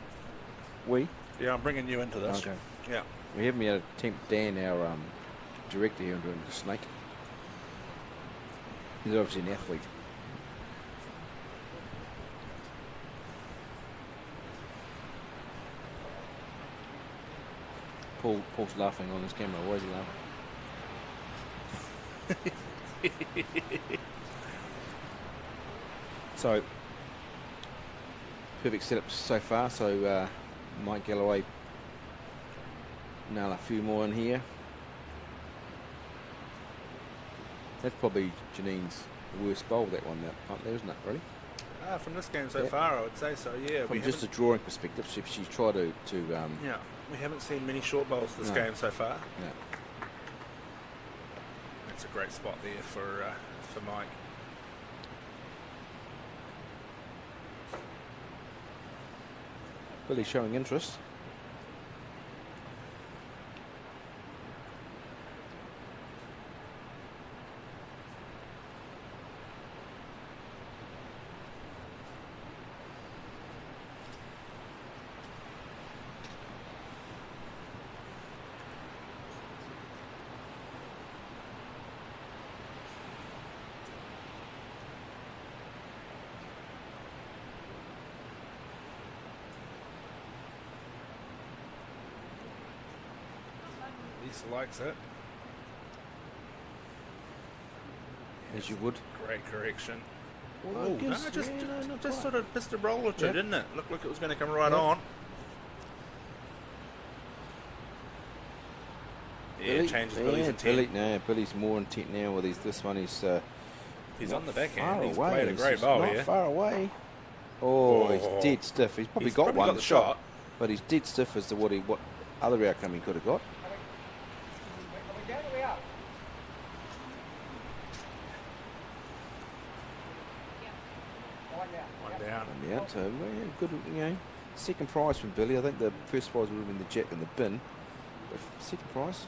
Yeah, I'm bringing you into this. Okay. Yeah. We haven't yet tempt Dan, our director here, into a snake. He's obviously an athlete. Paul's laughing on his camera. Why is he laughing? So, perfect setup so far. So, Mike Galloway nail a few more in here. That's probably Janine's worst bowl, that one up there, isn't it, really? From this game so far, I would say so, yeah. From just a drawing perspective, she's tried to yeah, we haven't seen many short bowls this game so far. Yeah. That's a great spot there for Mike. Billy showing interest. Lisa likes it. As you would. Great correction. Well, just sort of missed a roll or two, didn't it? Looked like it was going to come right on. Yeah, changes Billy's intent. Billy's more intent now with this one. He's on the backhand. Far He's away. played a great bowl not here. Far away. Oh, he's dead stiff. He's probably got one the shot, but he's dead stiff as to what other outcome he could have got. One down. on the out. So well, good, second prize from Billy. I think the first prize would have been the jack and the bin. But second prize.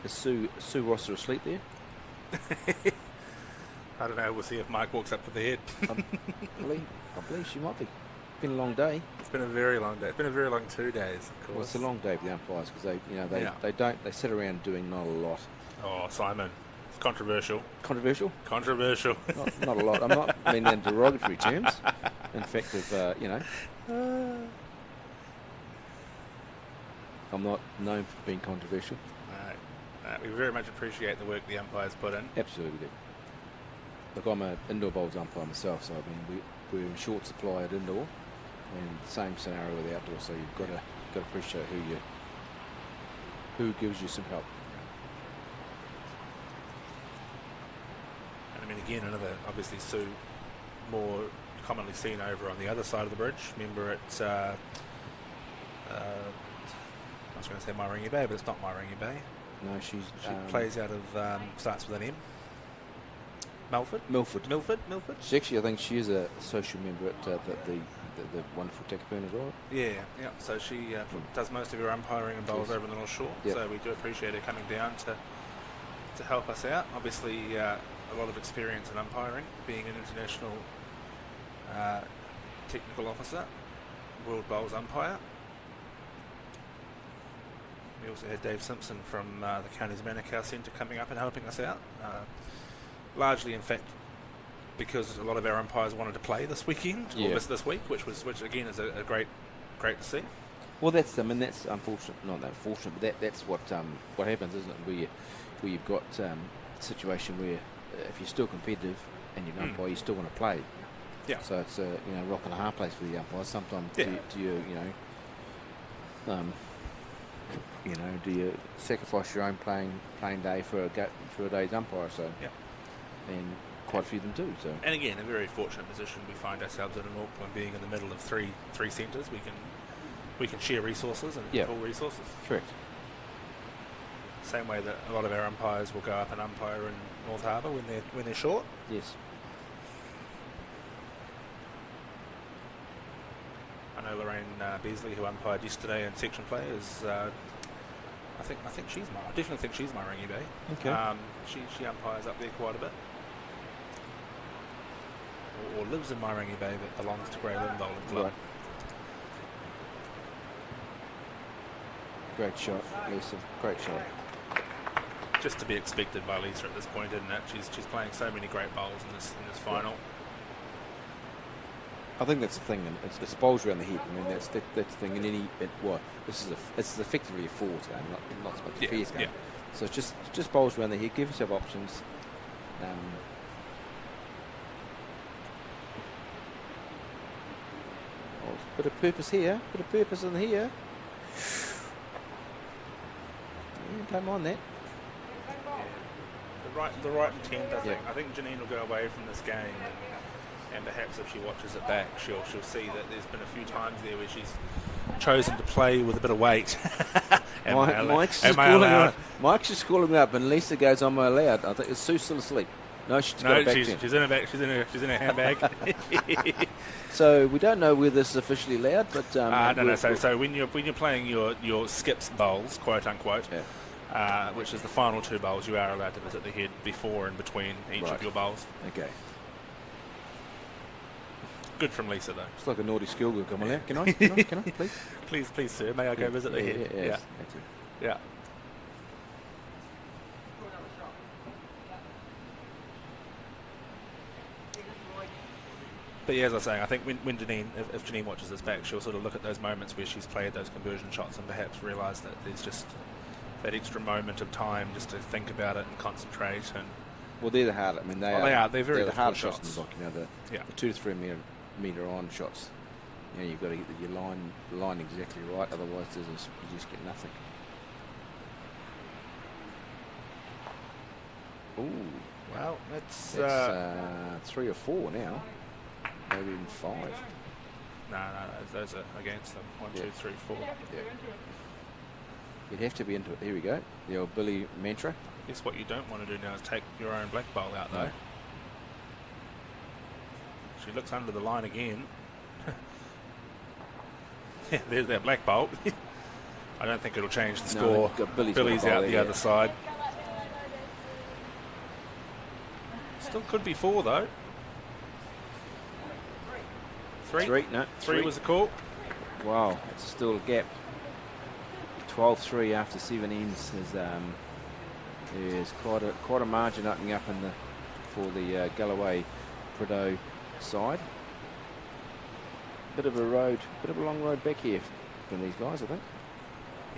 Is Sue Rosser asleep there? I don't know. We'll see if Mike walks up with the head. I believe she might be. It's been a long day. It's been a very long day. It's been a very long 2 days, of course. Well, it's a long day for the umpires because they sit around doing not a lot. Oh, Simon, it's controversial. Controversial? Controversial. Not a lot. I'm not meaning in derogatory terms. In fact, I'm not known for being controversial. We very much appreciate the work the umpires put in. Absolutely do. Look, I'm an indoor bowls umpire myself, so I mean we're in short supply at indoor, and same scenario with outdoor. So you've got to appreciate who gives you some help. And I mean, again, another obviously Sue, more commonly seen over on the other side of the bridge. Remember at I was going to say Mairangi Bay, but it's not Mairangi Bay. No, she plays out of starts with an M. Milford. She actually, I think she is a social member at the wonderful Takapuna as well. Yeah. So she does most of her umpiring and bowls over in the North Shore. Yep. So we do appreciate her coming down to help us out. Obviously, a lot of experience in umpiring, being an international technical officer, world bowls umpire. We also had Dave Simpson from the Counties Manukau Centre coming up and helping us out. Largely, in fact, because a lot of our umpires wanted to play this weekend, or this week, which again is a great to see. Well, that's unfortunate. Not that unfortunate, but that's what happens, isn't it? Where you've got a situation where if you're still competitive and you're an umpire, you still want to play. Yeah. So it's a rock and a hard place for the umpires. Sometimes do you sacrifice your own playing day for a day's umpire? So and quite a few of them do. So and again, a very fortunate position we find ourselves in Auckland, being in the middle of three centres. We can share resources and pool resources. Correct. Same way that a lot of our umpires will go up and umpire in North Harbour when they're short. Yes. I know Lorraine Beasley, who umpired yesterday in section play, is I definitely think she's Mairangi Bay. Okay. She umpires up there quite a bit, or lives in Mairangi Bay, but belongs to Grey Lynn Bowling Club. Right. Great shot, Lisa. Great shot. Just to be expected by Lisa at this point, isn't it? She's playing so many great bowls in this final. I think that's the thing, and it's bowls around the head. I mean, that's the thing. In it's effectively a fours game, not so much a fierce game. Yeah. So it's just bowls around the head. Give yourself options. Bit of purpose here. Bit of purpose in here. Don't mind that. Yeah. The right intent. I think Janine will go away from this game. And perhaps if she watches it back, she'll see that there's been a few times there where she's chosen to play with a bit of weight. Mike's just calling me up, and Lisa goes, "Am I allowed?" I think, is Sue still asleep? No, she's in her bag. She's in her handbag. So we don't know whether this is officially allowed, but no. So when you're playing your skips bowls, quote unquote, which is the final two bowls, you are allowed to visit the head before and between each of your bowls. Okay. Good from Lisa, though. It's like a naughty schoolgirl. Come on out. Can I, please? Please, sir. May I go visit the head? Yeah. But yeah, as I was saying, I think when Janine, if Janine watches this back, she'll sort of look at those moments where she's played those conversion shots and perhaps realise that there's just that extra moment of time just to think about it and concentrate. And well, they're the hard. I mean, they're very the hard shots in the book. The 2 to 3 metre on shots. You've got to get your line exactly right. Otherwise, you just get nothing. Ooh, well, that's 3 or 4 now. Maybe even 5. No, those are against them. 1, 2, 3, 4. Yeah. You'd have to be into it. Here we go. The old Billy mantra. I guess what you don't want to do now is take your own black bowl out, though. No. She looks under the line again. Yeah, there's that black bolt. I don't think it'll change the score. Billy's out the other side. Still could be 4, though. 3? No. 3 was the call. Wow, it's still a gap. 12-3 after 7 ends is quite a margin opening up for the Galloway Prideaux side. Bit of a long road back here from these guys, I think.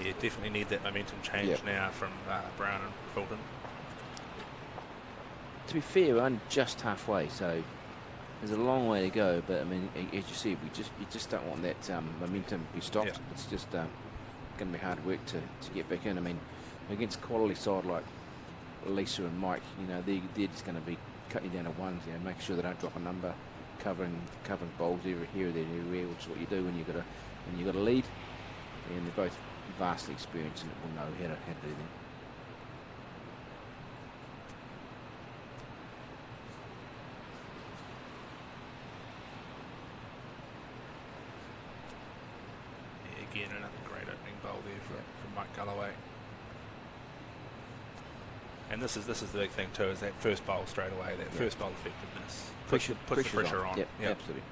Yeah, definitely need that momentum change now from Brown and Fulton. To be fair, we're only just halfway, so there's a long way to go. But I mean, as you said, you just don't want that momentum to be stopped. Yep. It's just going to be hard work to get back in. I mean, against a quality side like Lisa and Mike, you know, they're just going to be cutting you down to ones. You know, making sure they don't drop a number, covering bowls here, there, everywhere, which is what you do when you got a lead. And they're both vastly experienced and will know how to do that. Again, another great opening bowl there from Mike Galloway. And this is the big thing too, is that first bowl straight away, that first bowl effectiveness. Puts the pressure on. Yep, absolutely.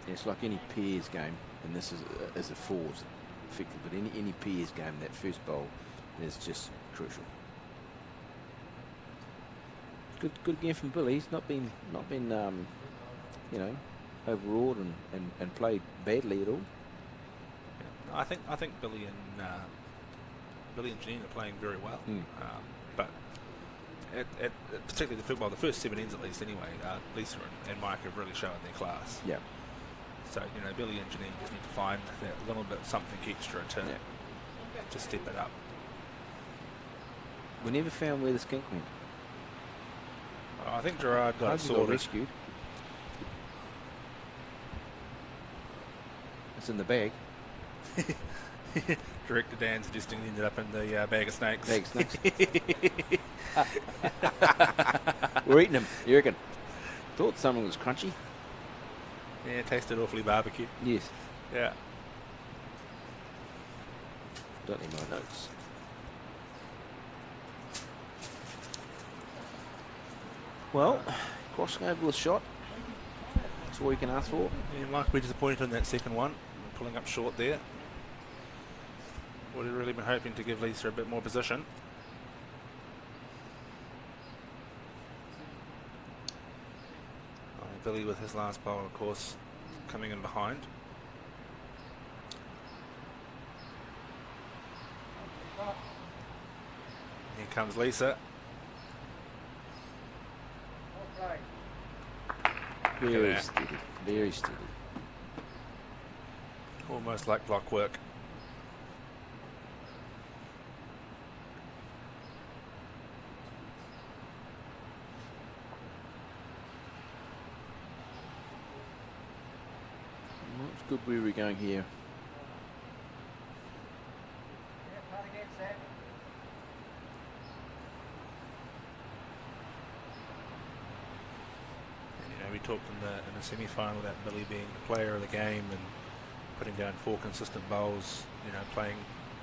Yeah, it's like any pairs game, and this is a fours, effectively. But any pairs game, that first bowl is just crucial. Good game from Billy. He's not been you know, overawed and played badly at all. Yeah. I think Billy and Janine are playing very well. But particularly the first 7 ends at least anyway, Lisa and Mike have really shown their class. Yeah. So, you know, Billy and Janine just need to find that little bit something extra to step it up. We never found where the skink went. I think Gerard got it Husband sorted. rescued. It's in the bag. Director Dan suggesting it ended up in the bag of snakes. Bag of snakes. We're eating them, you reckon? Thought something was crunchy. Yeah, it tasted awfully barbecue. Yes. Yeah. Don't need my notes. Well, crossing over with a shot. That's all you can ask for. Yeah, Mike, we're disappointed in that second one. Pulling up short there. Would have really been hoping to give Lisa a bit more position. Billy with his last bowl, of course, coming in behind. Here comes Lisa. Very steady. Very steady. Almost like clockwork. It's good where we're going here. We talked in the semi-final about Billy being the player of the game and putting down 4 consistent bowls, you know, playing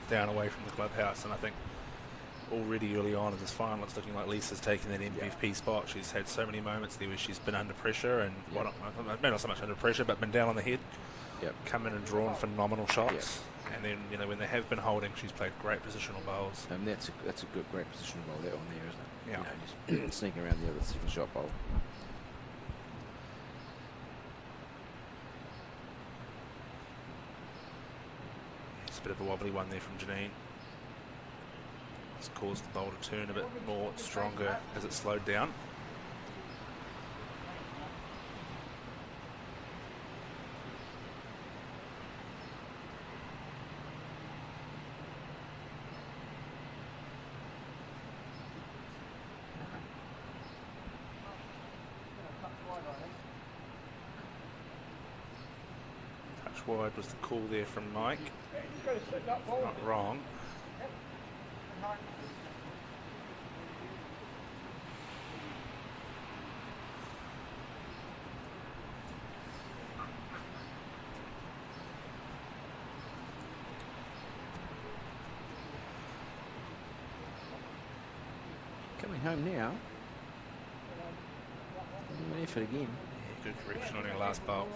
down away from the clubhouse. And I think already early on in this final, it's looking like Lisa's taking that MVP spot. She's had so many moments there where she's been under pressure and not so much under pressure, but been down on the head. Come in and drawn phenomenal shots. And then, you know, when they have been holding, she's played great positional bowls. And that's a great positional bowl, that one there, isn't it? Yeah. You know, just sneaking around the other second shot bowl. It's a bit of a wobbly one there from Janine. It's caused the bowl to turn a bit more stronger as it slowed down. touch wide was the call there from Mike. Not wrong. Coming home now. An effort again. Yeah, good correction on our last bowl.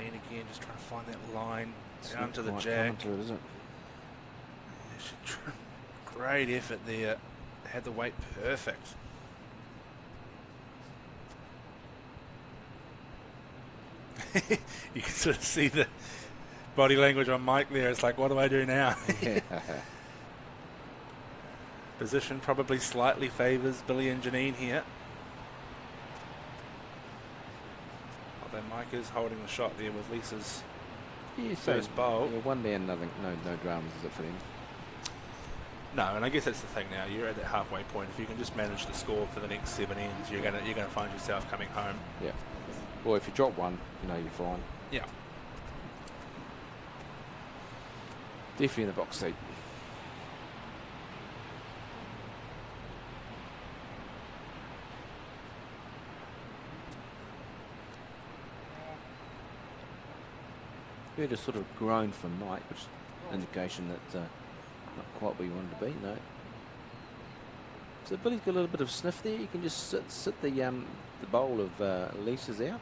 Janine again, just trying to find that line down to the jack. To it, is it? Great effort there. Had the weight perfect. You can sort of see the body language on Mike there. It's like, what do I do now? Position probably slightly favours Billy and Janine here. Although Mike is holding the shot there with Lisa's first bowl. One down, nothing, no dramas, is it for them? No, and I guess that's the thing now. You're at that halfway point. If you can just manage the score for the next 7 ends, you're gonna find yourself coming home. Yeah. Well, if you drop one, you're fine. Yeah. Definitely in the box seat. Heard a sort of groan from Mike, which is an indication that not quite where you wanted to be. No. So Billy's got a little bit of sniff there. You can just sit the bowl of Lisa's out.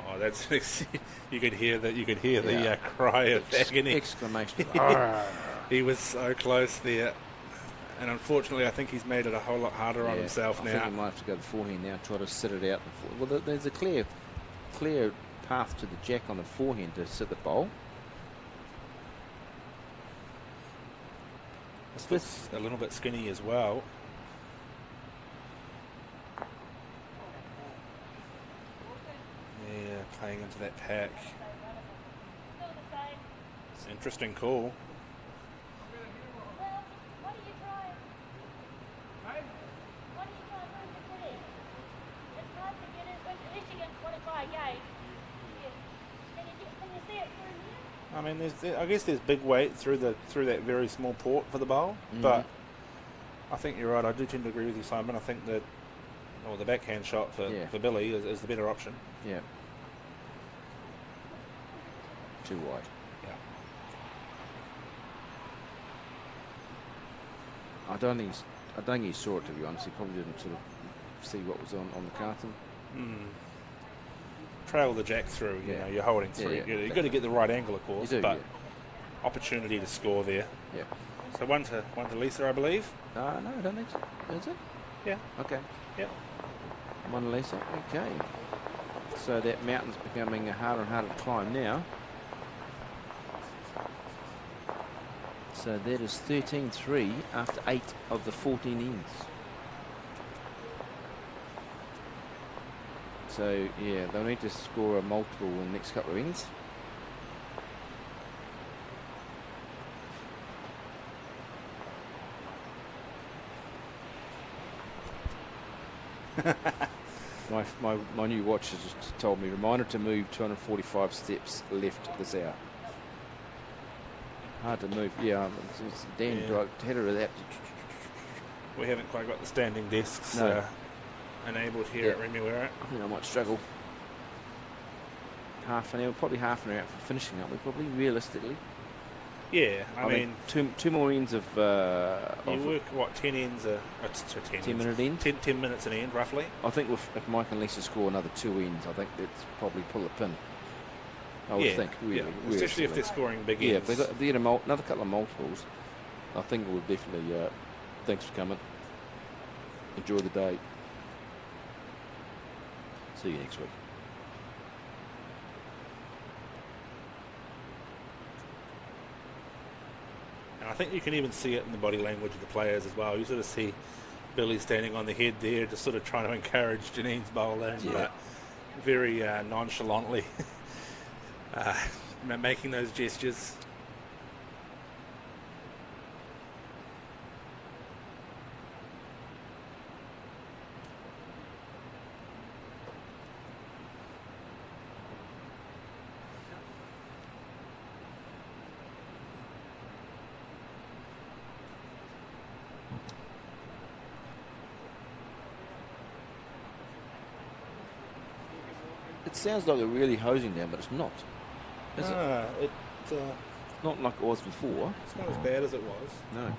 Oh, that's you could hear that. You could hear the cry of agony. Exclamation! He was so close there, and unfortunately, I think he's made it a whole lot harder on himself now. I think he might have to go to the forehand now, try to sit it out. Well, there's a clear path to the jack on the forehand to sit the bowl. It's a little bit skinny as well. Yeah, playing into that pack. It's an interesting call. I mean, I guess there's big weight through that very small port for the bowl, but I think you're right. I do tend to agree with you, Simon. I think that the backhand shot for Billy is the better option. Yeah. Too wide. Yeah. I don't think he saw it, to be honest. He probably didn't sort of see what was on the carton. Trail the jack through, you're holding through. You've got to get the right angle, of course, but opportunity to score there. Yeah. So one to Lisa, I believe. No, I don't think so. Is it? Yeah. Okay. Yeah. One to Lisa. Okay. So that mountain's becoming a harder and harder to climb now. So that is 13-3 after 8 of the 14 ends. So, yeah, they'll need to score a multiple in the next couple of ends. my new watch has just told me, reminder to move 245 steps left this hour. Hard to move. Yeah, it's damn header of that. We haven't quite got the standing desks enabled here at Remuera. I think I might struggle. Half an hour, probably half an hour out for finishing up. We probably realistically. Yeah, I mean, two more ends of. you work, what, 10 ends? It's 10 minute ends? 10 minutes an end, roughly. I think if Mike and Lisa score another 2 ends, I think that's probably pull the pin. I would think, really. Yeah. Especially if they're scoring big Yeah, ends. if they had another couple of multiples, I think it would definitely. Thanks for coming. Enjoy the day. See you next week. And I think you can even see it in the body language of the players as well. You sort of see Billy standing on the head there, just sort of trying to encourage Janine's bowler, but very nonchalantly making those gestures. It sounds like they're really hosing down, but it's not. Is it? It's Not like it was before. not as bad as it was. No.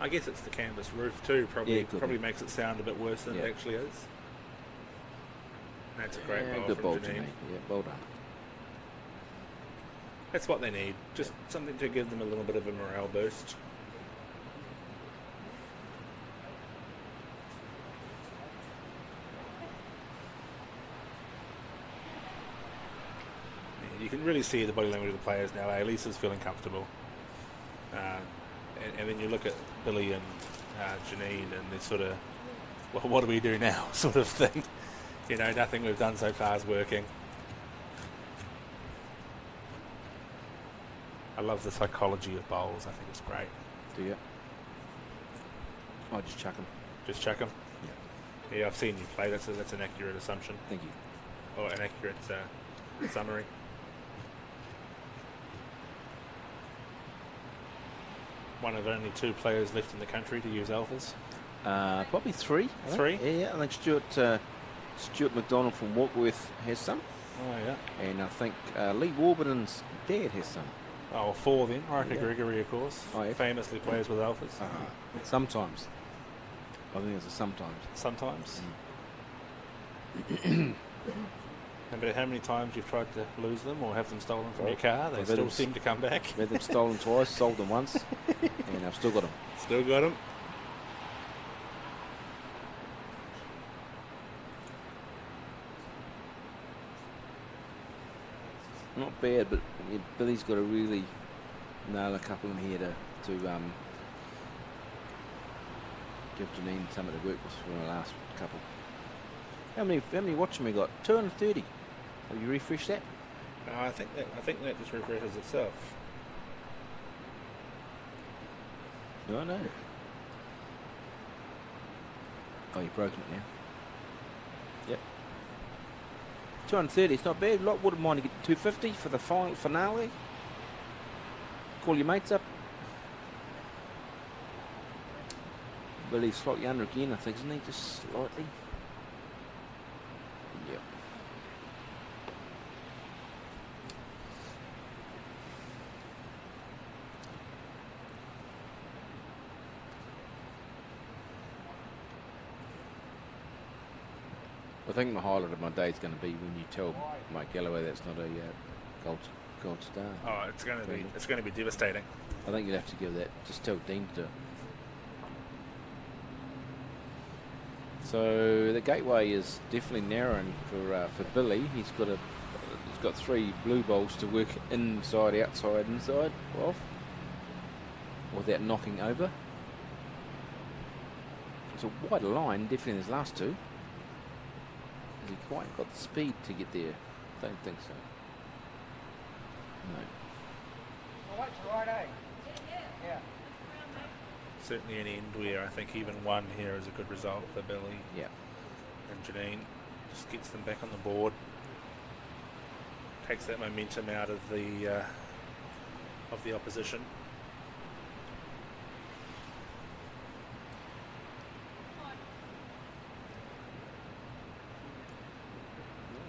I guess it's the canvas roof too. Probably Yeah, could probably be. makes it sound a bit worse than it Yeah. actually is. That's a great bowl good from bowl, Janine. Janine. Yeah, well done. That's what they need. Just something to give them a little bit of a morale boost. Yeah, you can really see the body language of the players now. Lisa's feeling comfortable. And then you look at Billy and Janine and they sort of, well, what do we do now sort of thing. You know, nothing we've done so far is working. I love the psychology of bowls. I think it's great. Do you? I'll just chuck them. Just chuck them. Yeah. Yeah, I've seen you play. That's an accurate assumption, Thank you. or an accurate summary. One of only 2 players left in the country to use alphas. Probably 3. I think. 3? Yeah, I think Stuart McDonald from Warkworth has some. Oh yeah. And I think Lee Warburton's dad has some. Oh, 4 then. Riker Yeah. Gregory, of course, Oh, yeah. famously plays with alphas. Sometimes. I think it's a sometimes. Sometimes. No matter how many times you've tried to lose them or have them stolen from your car, they I've had still them seem to come back. Had them stolen twice, sold them once, and I've still got them. Still got them. Not bad, but yeah, Billy's got to really nail a couple in here to give Janine something to work with for the last couple. How many watching we got? 230. Have you refreshed that? No, I think that just refreshes itself. No, I know. Oh, you've broken it now. Yep. 230, it's not bad. Lot wouldn't mind to get 250 for the final finale. Call your mates up. Billy's slightly under again, I think, isn't he? Just slightly. Yep. I think the highlight of my day is going to be when you tell Mike Galloway that's not a gold star. Oh, it's going to be devastating. I think you'd have to give that. Just tell Dean to do it. So the gateway is definitely narrowing for Billy. He's got 3 blue bowls to work inside, outside, inside of without knocking over. It's a wider line, definitely in his last 2. Has he quite got the speed to get there? Don't think so. No. Oh, that's right, eh? Yeah. Certainly an end where I think even 1 here is a good result for Billy Yeah. and Janine. Just gets them back on the board. Takes that momentum out of the opposition.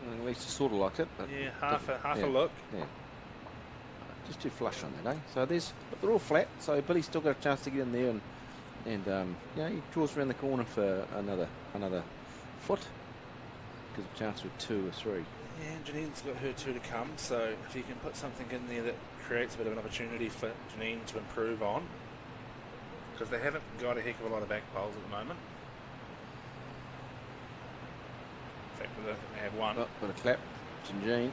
At least he sort of liked it. But Yeah, half a yeah. look. Yeah. Just too flush on that, eh? So but they're all flat. So Billy's still got a chance to get in there, and he draws around the corner for another foot. Gives a chance with 2 or 3. Yeah, and Janine's got her 2 to come, so if you can put something in there that creates a bit of an opportunity for Janine to improve on, because they haven't got a heck of a lot of back poles at the moment. In fact, I think they have one. Oh, got a clap. Janine.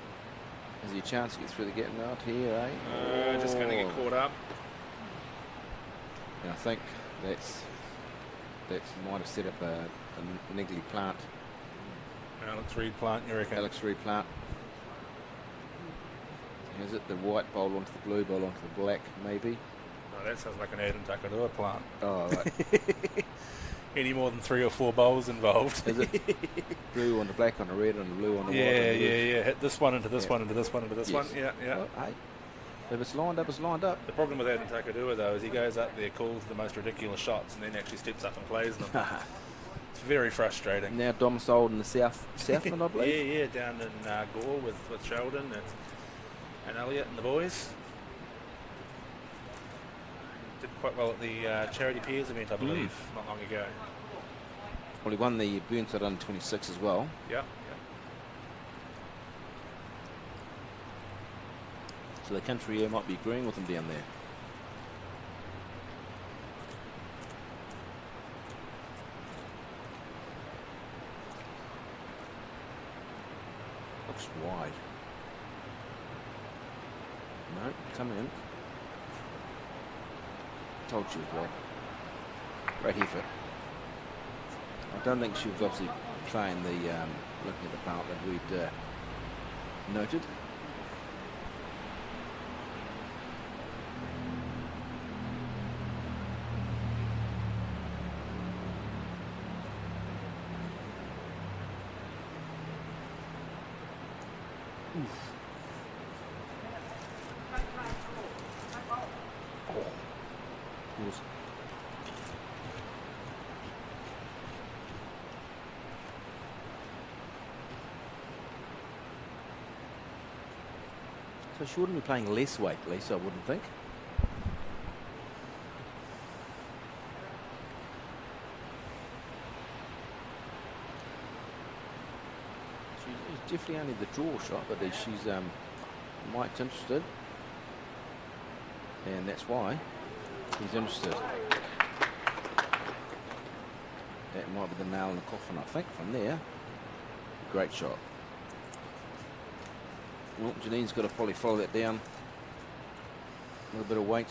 Has he a chance to get through the getting out here, eh? Just going to get caught up. And I think that's might have set up a niggly plant. Alex Reed plant, you reckon? Alex Reed plant. Is it the white bowl onto the blue bowl onto the black, maybe? Oh, that sounds like an Ed and Takadua plant. Oh, right. Any more than 3 or 4 bowls involved. Is it? Blue on the black on the red on the blue on the white. Yeah. Hit this one into this one into this one into this one. Yeah. Well, hey, if it's lined up, it's lined up. The problem with Ed and Takadua, though, is he goes up there, calls the most ridiculous shots, and then actually steps up and plays them. It's very frustrating. Now domiciled in the Southland, I believe. Yeah, down in Gore with Sheldon and Elliot and the boys. Did quite well at the Charity Peers event, I believe, not long ago. Well, he won the Burnside under 26 as well. Yeah. So the country here might be agreeing with him down there. Looks wide. No, come in. Told you, Black. Great effort. I don't think she was obviously playing the looking at the part that we'd noted. So she wouldn't be playing less weight, Lisa, I wouldn't think. She's definitely only the draw shot, but she's Mike's interested, and that's why he's interested. That might be the nail in the coffin, I think, from there. Great shot. Well, Janine's got to probably follow that down. A little bit of weight.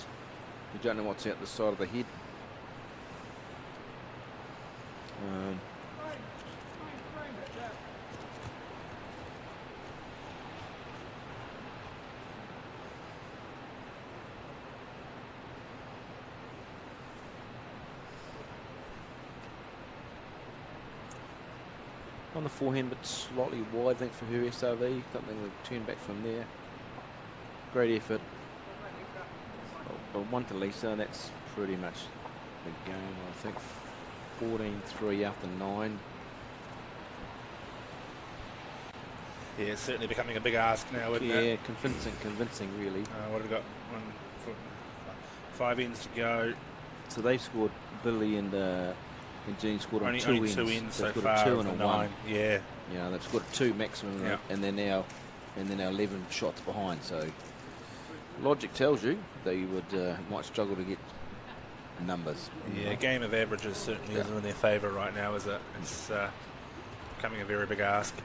We don't know what's out the side of the head. On the forehand, but slightly wide, I think, for her SRV. Don't think we'll turn back from there. Great effort. But 1 to Lisa, and that's pretty much the game, I think. 14-3 after 9. Yeah, it's certainly becoming a big ask now, isn't it? Yeah, convincing, really. What have we got? 5 ends to go. So they've scored, Billy and Jean scored on only 2 2 ends. ends They've so scored far. a 2 and a 1. Yeah. Yeah, they've scored a 2 maximum, Yeah. and they're now 11 shots behind. So logic tells you they would might struggle to get numbers. Yeah, game of averages certainly isn't in their favour right now, is it? It's becoming a very big ask.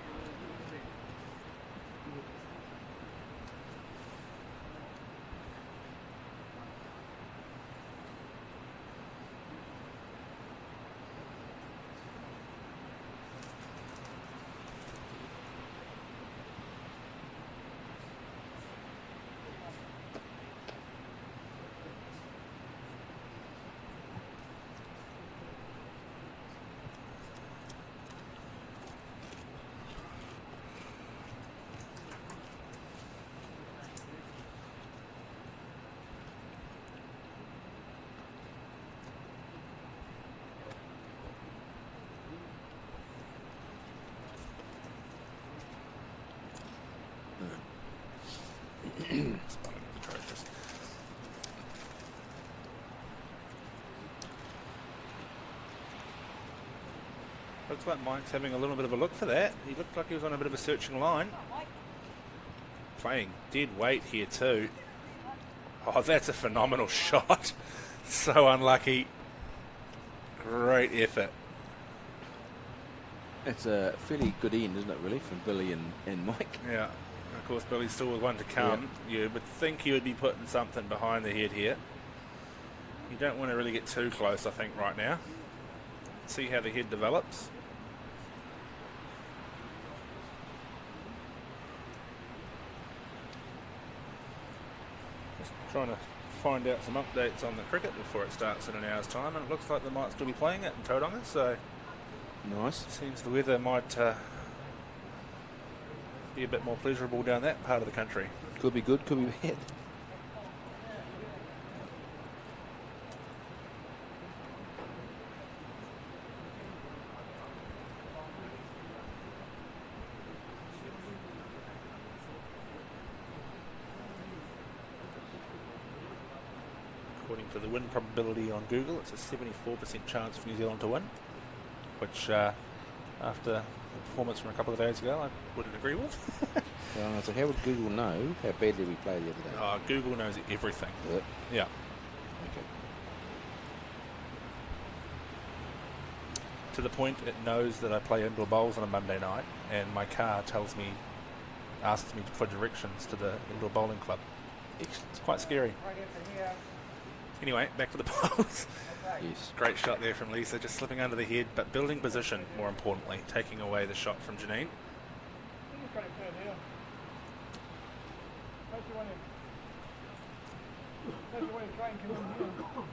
Looks like Mike's having a little bit of a look for that. He looked like he was on a bit of a searching line. Playing dead weight here too. Oh, that's a phenomenal shot. So unlucky. Great effort. It's a fairly good end, isn't it, really, from Billy and Mike? Yeah. Of course, Billy's still with one to come. Yeah. You would think he would be putting something behind the head here. You don't want to really get too close, I think, right now. See how the head develops. Just trying to find out some updates on the cricket before it starts in an hour's time, and it looks like they might still be playing it in Tauranga, so Nice. seems the weather might be a bit more pleasurable down that part of the country. Could be good, could be bad. According to the win probability on Google, it's a 74% chance for New Zealand to win, which after the performance from a couple of days ago, I wouldn't agree with. So how would Google know how badly we played the other day? Google knows everything. Does it? Yeah. Okay. To the point it knows that I play indoor bowls on a Monday night, and my car asks me for directions to the indoor bowling club. Excellent. It's quite scary. Right into here. Anyway, back to the bowls. Yes. Great shot there from Lisa, just slipping under the head, but building position, more importantly, taking away the shot from Janine. He's got it through here. Don't you want to try and come in here?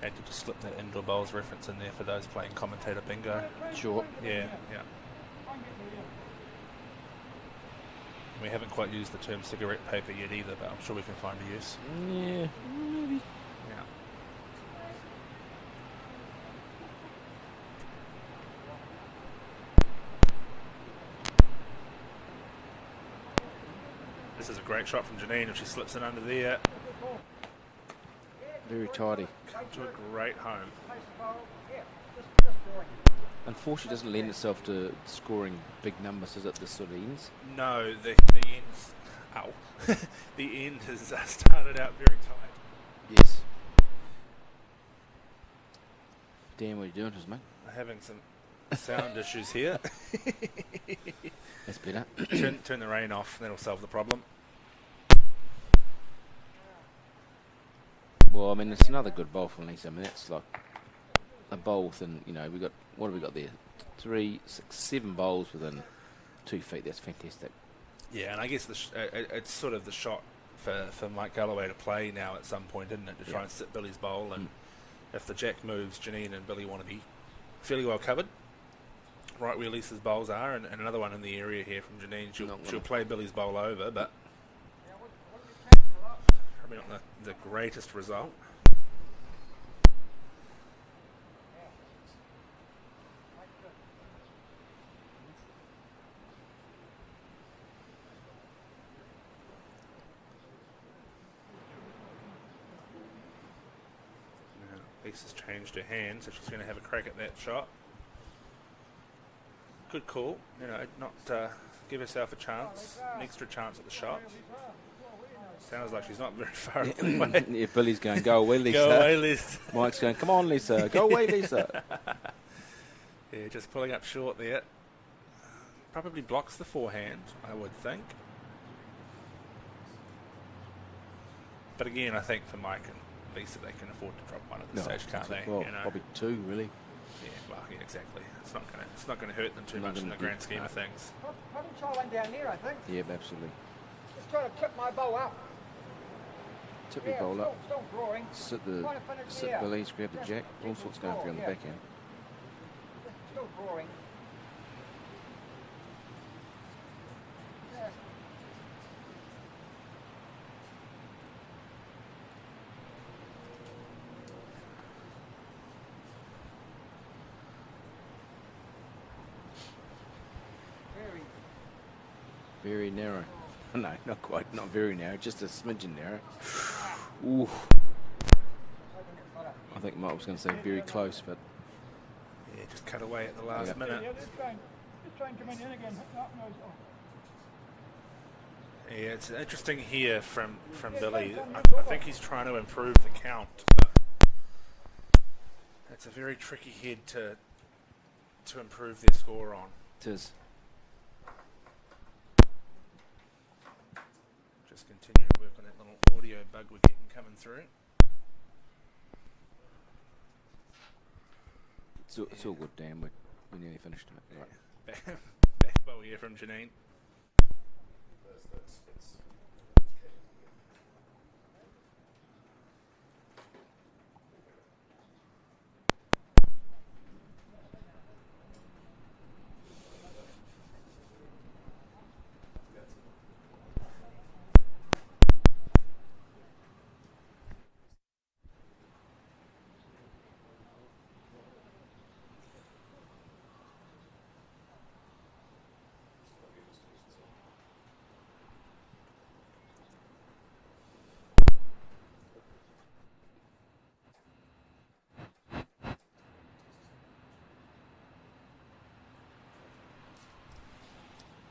Had to just slip that indoor bowls reference in there for those playing commentator bingo. Sure. Yeah. Try and get me here. We haven't quite used the term cigarette paper yet either, but I'm sure we can find a use. Yeah, maybe. Yeah. This is a great shot from Janine if she slips it under there. Very tidy. Come to a great home. Place the ball. Yeah, just drawing. Unfortunately, it doesn't lend itself to scoring big numbers as it this sort of ends. No, the end's... Ow. The end has started out very tight. Yes. Dan, what are you doing to us, mate? I'm having some sound issues here. That's better. Turn the rain off, that'll solve the problem. Well, I mean, it's another good bowl from Lisa. I mean, that's like a bowl within, we got, what have we got there? 3, 6, 7 bowls within 2 feet. That's fantastic. Yeah, and I guess it's sort of the shot for Mike Galloway to play now at some point, isn't it? To try and sit Billy's bowl, and if the jack moves, Janine and Billy want to be fairly well covered. Right where Lisa's bowls are, and another one in the area here from Janine. She'll play Billy's bowl over, but probably not the greatest result. Lisa's changed her hand, so she's going to have a crack at that shot. Good call, not give herself a chance, an extra chance at the shot. Sounds like she's not very far away. Yeah, Billy's going, go away, Lisa. Go away, Lisa. Mike's going, come on, Lisa. Go away, Lisa. Yeah, just pulling up short there. Probably blocks the forehand, I would think. But again, I think for Mike and Lisa, they can afford to drop one at this stage, can't they? Well, probably 2, really. Yeah, well, yeah, exactly. It's not going to hurt them too much in the grand scheme of things. Probably try one down there, I think. Yeah, absolutely. Just try to tip my bow up. Tip your bowl up. Still drawing. Sit Trying to finish there. Billy's, grab the jack. All sorts going for you on the back end. Still drawing. Yeah. Very narrow. No, not quite. Not very narrow. Just a smidgen narrow. Ooh. I think Mike was going to say very close, but Yeah, just cut away at the last minute. Yeah, this train coming in again. Yeah, it's interesting here from Billy. I think he's trying to improve the count, but it's a very tricky head to improve their score on. it is. Just continue to work on that little audio bug we're getting coming through. It's all good, Dan. We nearly finished it. Right. Back bowl here from Janine.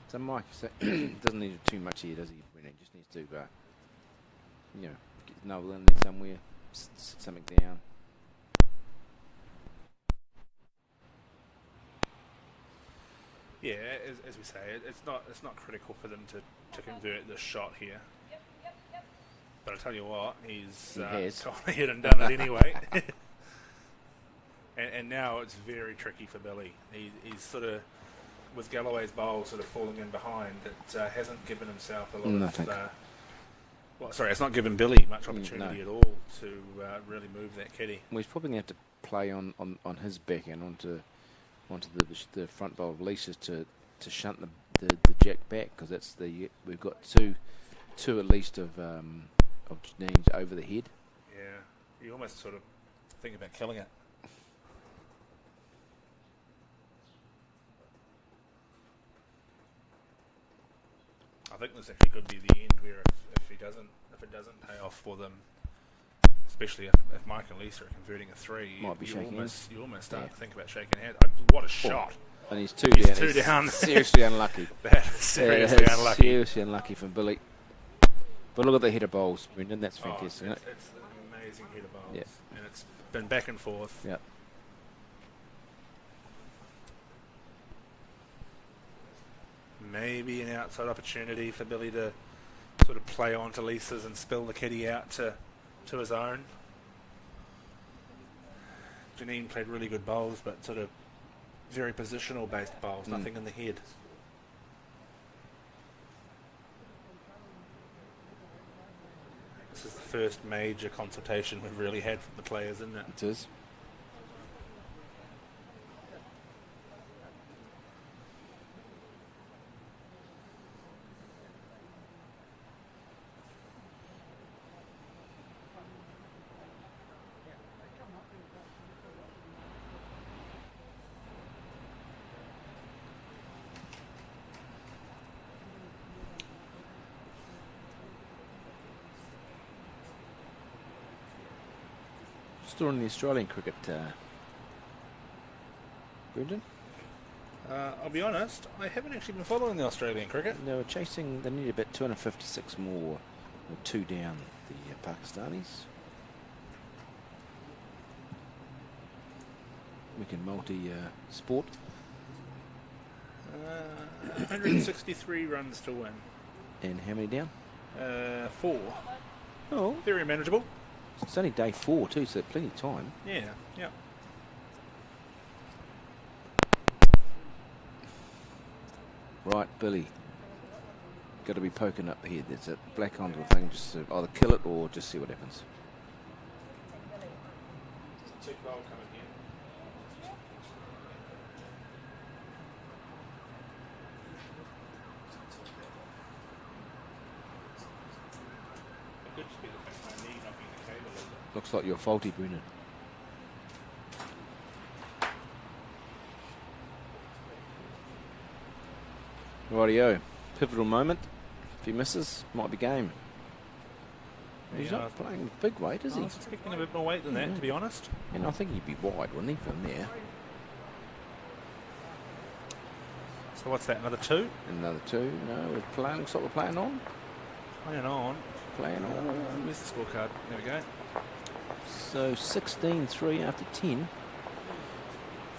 So Mike doesn't need too much here, does he? He just needs to, get Noel in there somewhere, sit something down. Yeah, as we say, it's not critical for them to convert this shot here. But I tell you what, he's gone ahead and done it anyway. and now it's very tricky for Billy. He's sort of, with Galloway's bowl sort of falling in behind, it hasn't given himself a lot of... it's not given Billy much opportunity at all to really move that kitty. Well, he's probably going to have to play on his back and onto the front bowl of Lisa's to shunt the jack back, because we've got two at least of Janine's over the head. Yeah, you almost sort of think about killing it. I think this actually could be the end where if it doesn't pay off for them, especially if Mike and Lisa are converting a 3, you almost start to think about shaking hands. What a shot! And he's two down. Two down. Seriously unlucky. That is seriously unlucky. Seriously unlucky from Billy. But look at the header bowls, Brendan. That's fantastic. It's an amazing header bowls, yep. And it's been back and forth. Yep. Maybe an outside opportunity for Billy to sort of play on to Lisa's and spill the kitty out to his own. Janine played really good bowls, but sort of very positional based bowls, nothing in the head. This is the first major consultation we've really had from the players, isn't it? It is. Still in the Australian cricket, Brendan? I'll be honest, I haven't actually been following the Australian cricket. They were chasing, they need about 256 more, or 2 down, the Pakistanis. We can multi-sport. 163 runs to win. And how many down? 4. Oh. Very manageable. It's only day 4 too, so plenty of time. Yeah. Right, Billy. Got to be poking up the head. That's it. Black onto the thing, just to either kill it or just see what happens. Check bowl coming here. It could just be the fact my knee knocking the cable over. Looks like you're faulty, Brendan. Rightio. Pivotal moment. If he misses, might be game. He's Yeah, not playing big weight, is I he? was expecting a bit more weight than that, to be honest. And I think he'd be wide, wouldn't he, from there? So what's that, another 2? Another 2. No, we're playing. Looks like we're playing on. Playing on. Playing on. Where's the scorecard? There we go. So 16-3 after 10.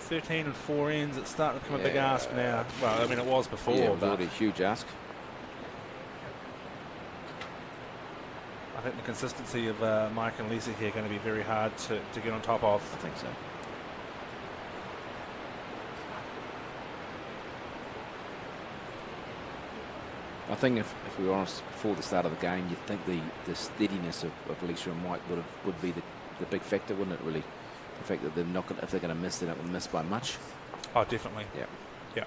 13 and 4 ends. It's starting to become a big ask now. Well, I mean, it was before, Yeah, it was but already a huge ask. I think the consistency of Mike and Lisa here are going to be very hard to get on top of. I think so. I think if we were honest before the start of the game, you'd think the steadiness of Lisa and Mike would be the big factor, wouldn't it? Really, the fact that they're not going, if they're going to miss, they're not going to miss by much. Oh, definitely. Yeah. Yeah.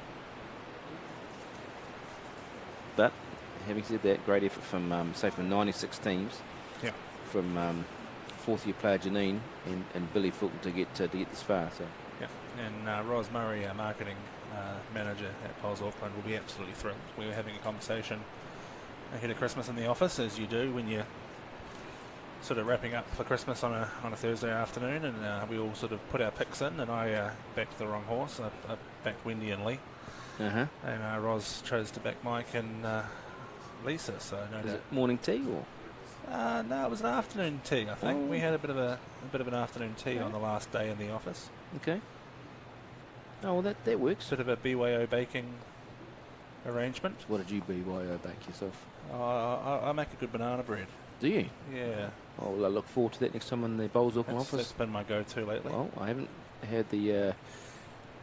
But having said that, great effort from say from 96 teams. Yeah. From fourth-year player Janine and Billy Fulton to get this far. So. Yeah. And Ros Murray, our marketing manager at Pulse Auckland, will be absolutely thrilled. We were having a conversation ahead of Christmas in the office, as you do when you're sort of wrapping up for Christmas on a Thursday afternoon, and we all sort of put our picks in, and I backed the wrong horse. I backed Wendy and Lee, and Ros chose to back Mike and Lisa. So no Is doubt. it morning tea or? No, it was an afternoon tea. I think we had a bit of an afternoon tea Okay. on the last day in the office. Okay. Oh, well, that works. Sort of a BYO baking arrangement. What did you BYO bake yourself? I make a good banana bread. Do you? Yeah. Oh, well, I look forward to that next time in the Bowls Auckland That's office. been my go-to lately. Well, I haven't had the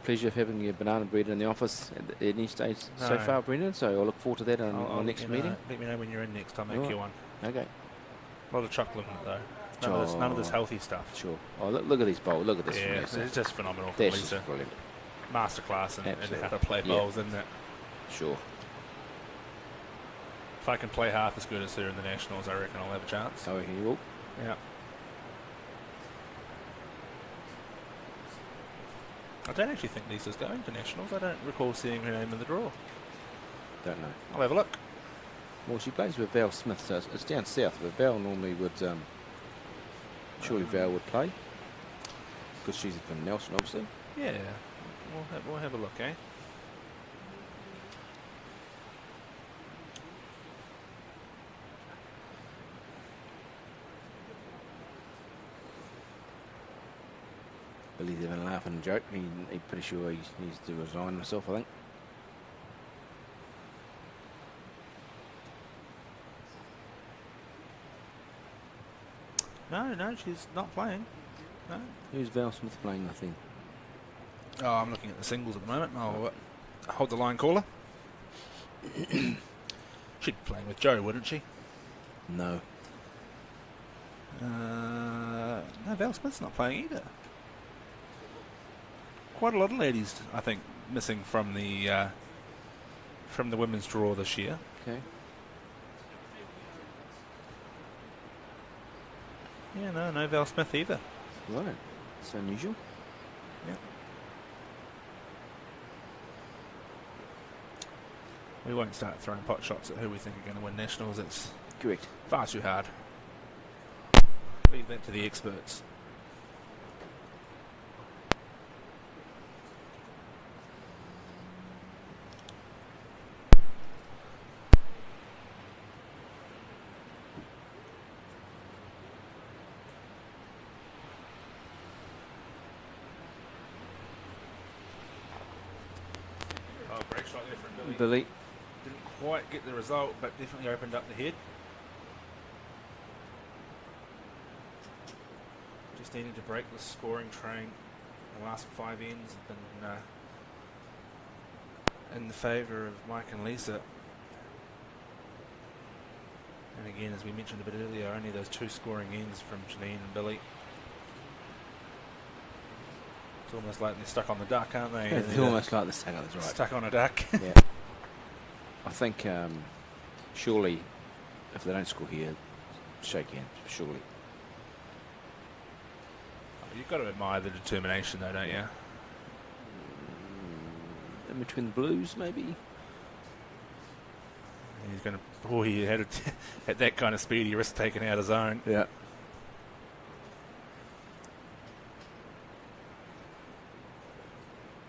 pleasure of having your banana bread in the office at any stage so No. far, Brendan. So I'll look forward to that on I'll our let next you know- meeting. Let me know when you're in next. I'll make Right. you one. Okay, A lot of chocolate in it though. None of this healthy stuff. sure. Oh, look at this bowl. Look at this. Yeah, Vanessa. it's just phenomenal from That's Lisa. just brilliant. Masterclass in Absolutely. how to play Yeah. bowls, isn't it? Sure. If I can play half as good as her in the Nationals, I reckon I'll have a chance. So here you will. Yeah. I don't actually think Lisa's going to Nationals. I don't recall seeing her name in the draw. Don't know. I'll have a look. Well, she plays with Val Smith, so it's down south. But Val normally would. Surely Val would play because she's from Nelson, obviously. Yeah. We'll have a look, eh? Billy's having a laugh and a joke. He's pretty sure he's to resign himself, I think. No, she's not playing. No. Who's Val Smith playing, I think? Oh, I'm looking at the singles at the moment. I'll hold the line caller. She'd be playing with Joe, wouldn't she? No. No, Val Smith's not playing either. Quite a lot of ladies, I think, missing from the women's draw this year. Okay. Yeah, no Val Smith either. Right. It's unusual. Yeah. We won't start throwing pot shots at who we think are going to win nationals. It's Correct. far too hard. Leave that to the experts. Oh, great shot there from Billy. Billy. Didn't quite get the result, but definitely opened up the head. Just needing to break the scoring train. The last 5 ends have been in the favour of Mike and Lisa. And again, as we mentioned a bit earlier, only those 2 scoring ends from Janine and Billy. It's almost like they're stuck on the duck, aren't they? It's almost like the stuck on the right. Stuck on a duck. Yeah. I think surely, if they don't score here, shake hands. Surely. You've got to admire the determination, though, don't you? In between the Blues, maybe. He's going to. Oh, he had it at that kind of speed. He risked taking out his own. Yeah.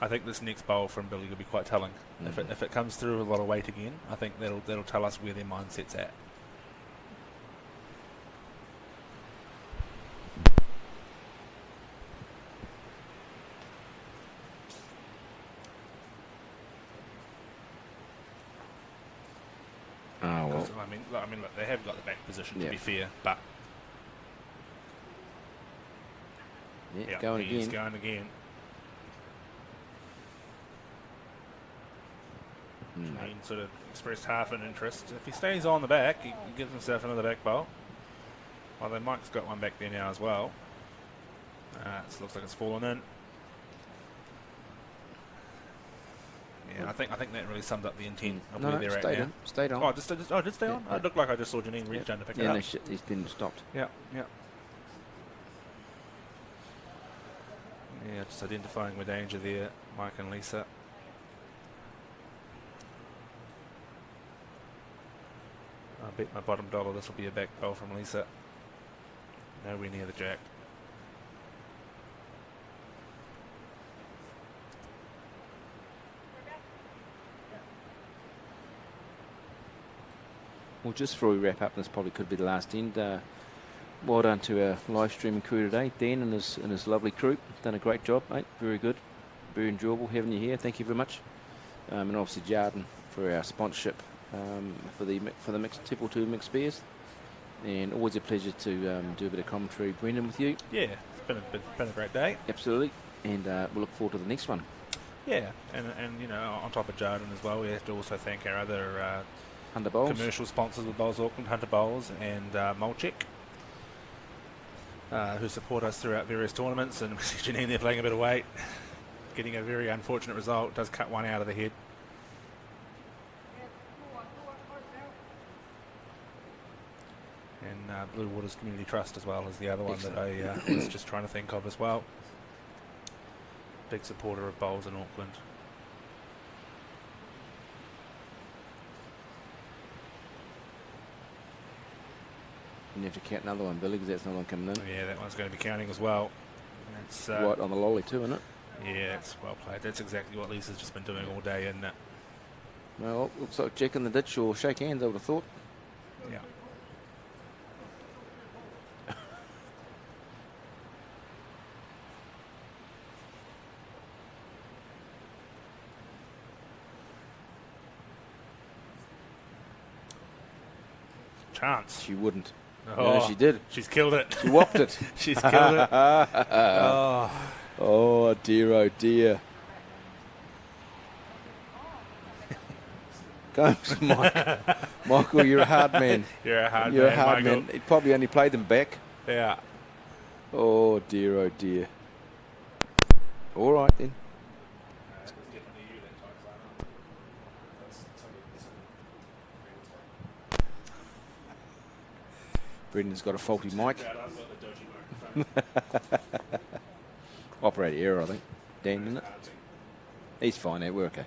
I think this next bowl from Billy will be quite telling. If it comes through a lot of weight again, I think that'll tell us where their mindset's at. Oh, well. I mean, look, they have got the back position to Yeah. be fair, but Yeah, going he's again. going again. He sort of expressed half an interest. If he stays on the back, he gives himself another back bowl. Well, then Mike's got one back there now as well. It looks like it's fallen in. Yeah, I think that really summed up the intent of where they're at now. Stayed on. Oh, did it stay on? Yeah. It looked like I just saw Janine reach down to pick it Yeah, up. no, he's been stopped. Yeah. Yeah, just identifying with danger there, Mike and Lisa. I bet my bottom dollar this will be a back bowl from Lisa. Nowhere near the jack. Well, just before we wrap up, this probably could be the last end. Well done to our live streaming crew today. Dan and his lovely crew. Done a great job, mate. Very good. Very enjoyable having you here. Thank you very much. And obviously Jarden for our sponsorship for the mixed Tipple 2 mixed beers. And always a pleasure to do a bit of commentary, Brendan, with you. Yeah, it's been a great day. Absolutely. And we'll look forward to the next one. Yeah, and you know, on top of Jarden as well, we have to also thank our other Hunter Bowls. commercial sponsors with Bowls Auckland, Hunter Bowls and Molchek, who support us throughout various tournaments. And Janine, they're playing a bit of weight, getting a very unfortunate result. Does cut one out of the head. And Blue Waters Community Trust as well is the other one that I was just trying to think of as well. Big supporter of bowls in Auckland. You have to count another one, Billy, because that's another one coming in. Yeah, that one's going to be counting as well. It's, Right on the lolly too, isn't it? yeah, it's well played. That's exactly what Lisa's just been doing all day, isn't it? Well, looks like Jack in the ditch or shake hands, I would have thought. Yeah. Chance. She wouldn't. Oh, No, she did. She's killed it. She whopped it. She's killed it. Oh. Oh dear, oh dear. Goes Mike. Michael, you're a hard man. You're a hard You're man, a hard Michael. man. He'd probably only played them back. Yeah. Oh dear, oh dear. All right then. Brendan's got a faulty mic. Operator error, I think. Dan, isn't it? He's fine there. We're okay.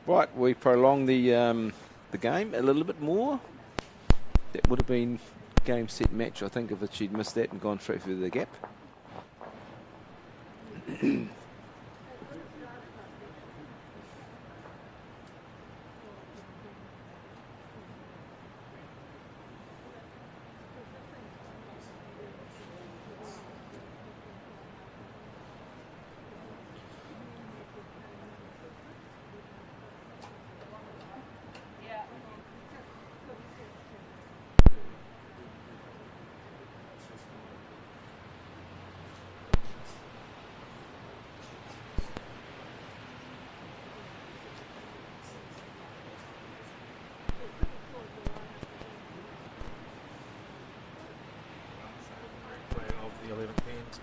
Right, we prolong the game a little bit more. That would have been game, set, match, I think, if she'd missed that and gone straight through the gap. The 11th end.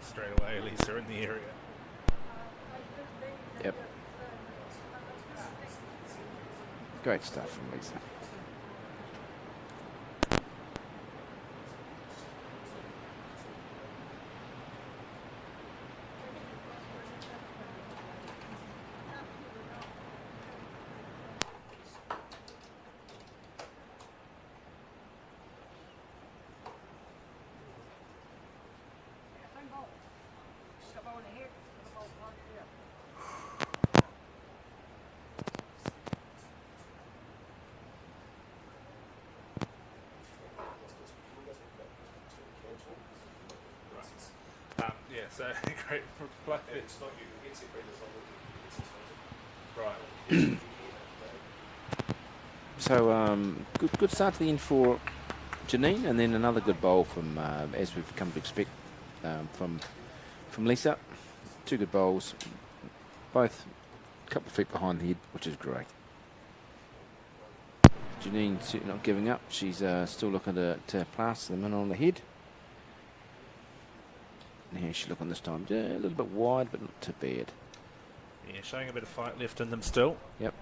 Straight away, Lisa in the area. Yep. Great stuff from Lisa. so great for play. It's not you who gets it, but it's not right. So good start to the end for Janine, and then another good bowl from, as we've come to expect, from Lisa. 2 good bowls, both a couple of feet behind the head, which is great. Janine certainly not giving up. She's still looking to plaster them in on the head. And how she's looking this time? A little bit wide, but not too bad. Yeah, showing a bit of fight left in them still. Yep.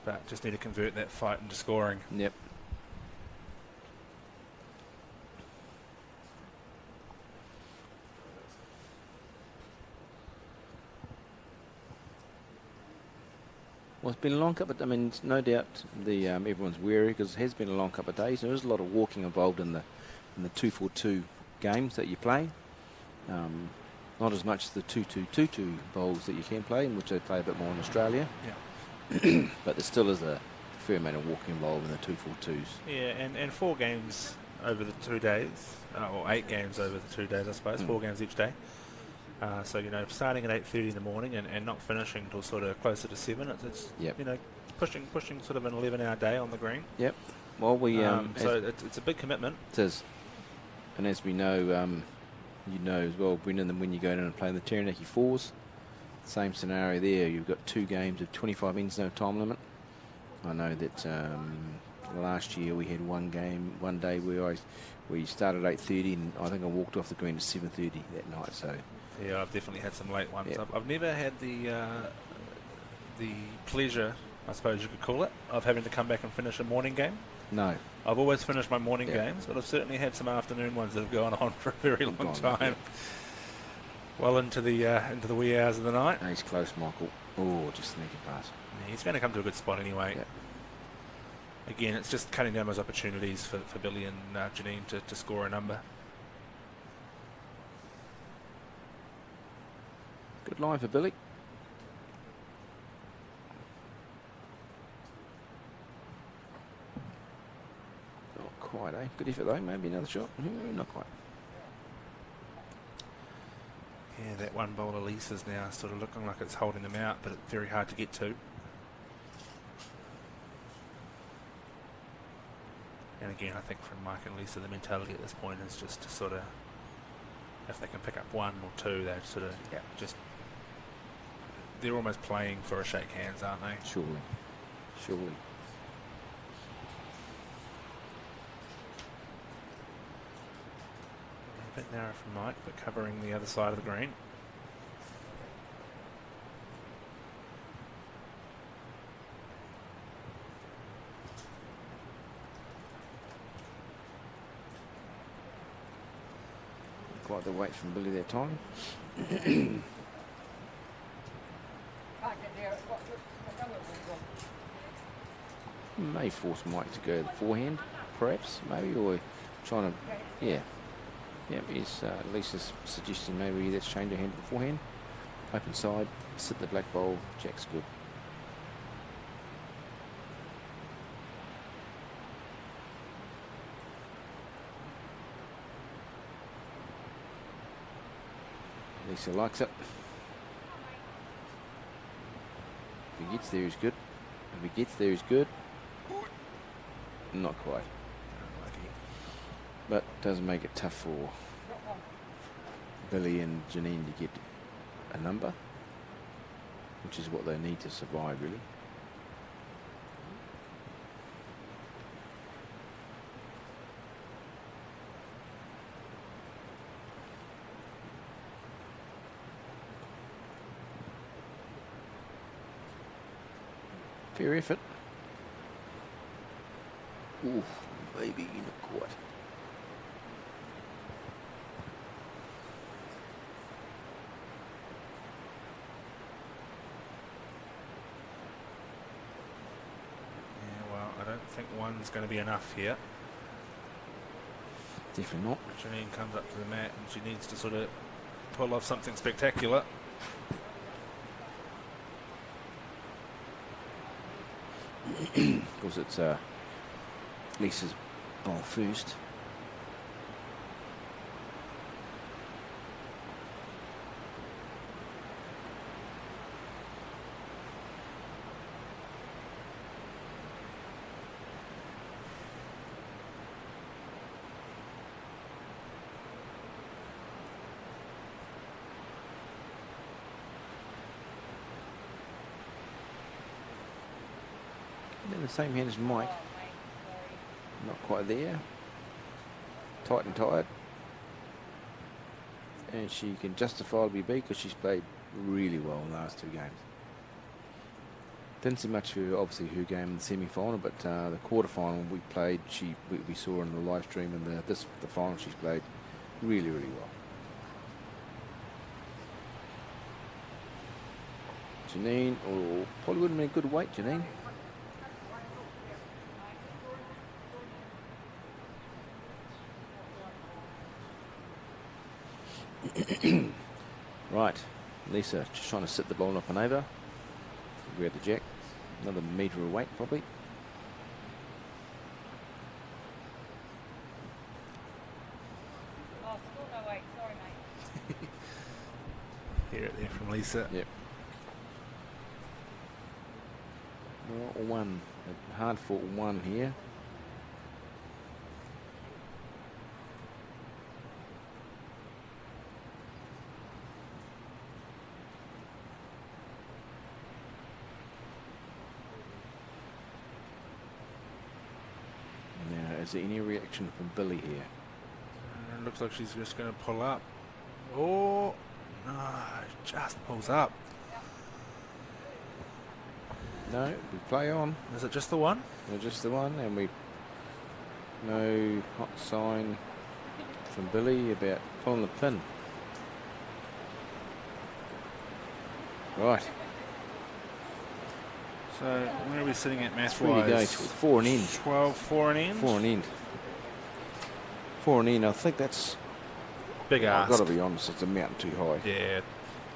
But just need to convert that fight into scoring. Yep. Well, it's been a long couple of, I mean, no doubt everyone's weary because it has been a long couple of days. There is a lot of walking involved in the 2-4-2 games that you play. Not as much as the 2-2-2-2 bowls that you can play, in which they play a bit more in Australia. Yeah. But there still is a fair amount of walking involved in the 2-4-2s. Yeah, and 4 games over the 2 days, or 8 games over the 2 days, I suppose. 4 games each day. So, you know, starting at 8:30 in the morning and not finishing till sort of closer to 7, it's Yep. you know, pushing sort of an 11-hour day on the green. Yep. Well, so it's a big commitment. It is. And as we know, you know as well, Brendan, when you go in and play in the Taranaki Fours, same scenario there. You've got 2 games of 25 ends, no time limit. I know that last year we had one day where we started at 8:30 and I think I walked off the green at 7:30 that night. So Yeah, I've definitely had some late ones. Yep. I've never had the pleasure, I suppose you could call it, of having to come back and finish a morning game. no. I've always finished my morning Yep. games, but I've certainly had some afternoon ones that have gone on for a very long Gone, time. yep. Well into the wee hours of the night. He's close, Michael. Oh, just sneaking past. Yeah, he's going to come to a good spot anyway. Yep. Again, it's just cutting down those opportunities for Billy and Janine to score a number. Good line for Billy. Not quite, eh? Good effort though. Maybe another shot. Not quite. Yeah, that one bowler Lisa's now sort of looking like it's holding them out, but it's very hard to get to. And again, I think from Mike and Lisa, the mentality at this point is just to sort of, if they can pick up 1 or 2, they're sort of just, they're almost playing for a shake hands, aren't they? Surely. A bit narrow from Mike, but covering the other side of the green. Quite the weight from Billy that time. Can't get there. May force Mike to go forehand, perhaps, maybe, or trying to, yeah. Is Lisa's suggesting maybe let's change her hand to the forehand. Open side, sit the black bowl, Jack's good. Lisa likes it. If he gets there, he's good. If he gets there, he's good. Not quite. Unlucky. But doesn't make it tough for Billy and Janine to get a number, which is what they need to survive, really. Fair effort. Ooh, maybe not quite. Yeah, well, I don't think 1's going to be enough here. Definitely not. Janine comes up to the mat and she needs to sort of pull off something spectacular. Of course, it's Lisa's ball first. the same hand as Mike. Not quite there. Tight and tired. And she can justifiably be because she's played really well in the last 2 games. Didn't see much of obviously her game in the semi-final, but the quarter-final we played, we saw in the live stream, and the final she's played really, really well. Janine, probably wouldn't be a good weight, Janine. Right, Lisa just trying to sit the ball up and over. Grab the jack. Another metre of weight, probably. Oh, still no weight. Sorry, mate. Hear it there from Lisa. Yep. Well, one. A hard fought one here. Is there any reaction from Billy here? And it looks like she's just going to pull up. Oh, no, just pulls up. No, we play on. Is it just the one? No, just the one, and we no hot sign from Billy about pulling the pin. Right. So where are we sitting at match Where you go? wise? 4 and end. 12, 4 and end. 4 and end. 4 and end. I think that's Big ask. I've got to be honest. It's a mountain too high. Yeah.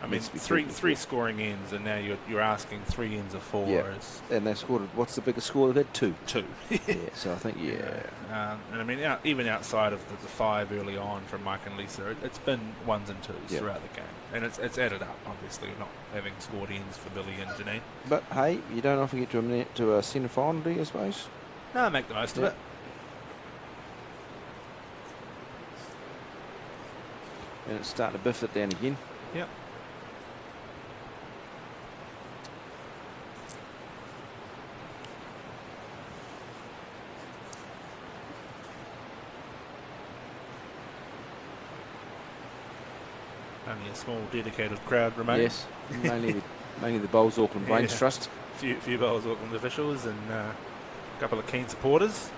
I mean, Needs to be three scoring ends, and now you're asking 3 ends of 4. Yeah. And they scored. What's the biggest score they've had? 2. 2. Yeah. So I think And I mean, even outside of the 5 early on from Mike and Lisa, it's been 1s and 2s throughout the game, and it's added up. Obviously, not having scored ends for Billy and Janine. But hey, you don't often get to a centre final, do you? I suppose. No, make the most of it. And it's starting to biff it down again. Yep. Only a small dedicated crowd remaining. Yes, mainly the Bowls Auckland Brains Trust. Few Bowls Auckland officials and a couple of keen supporters.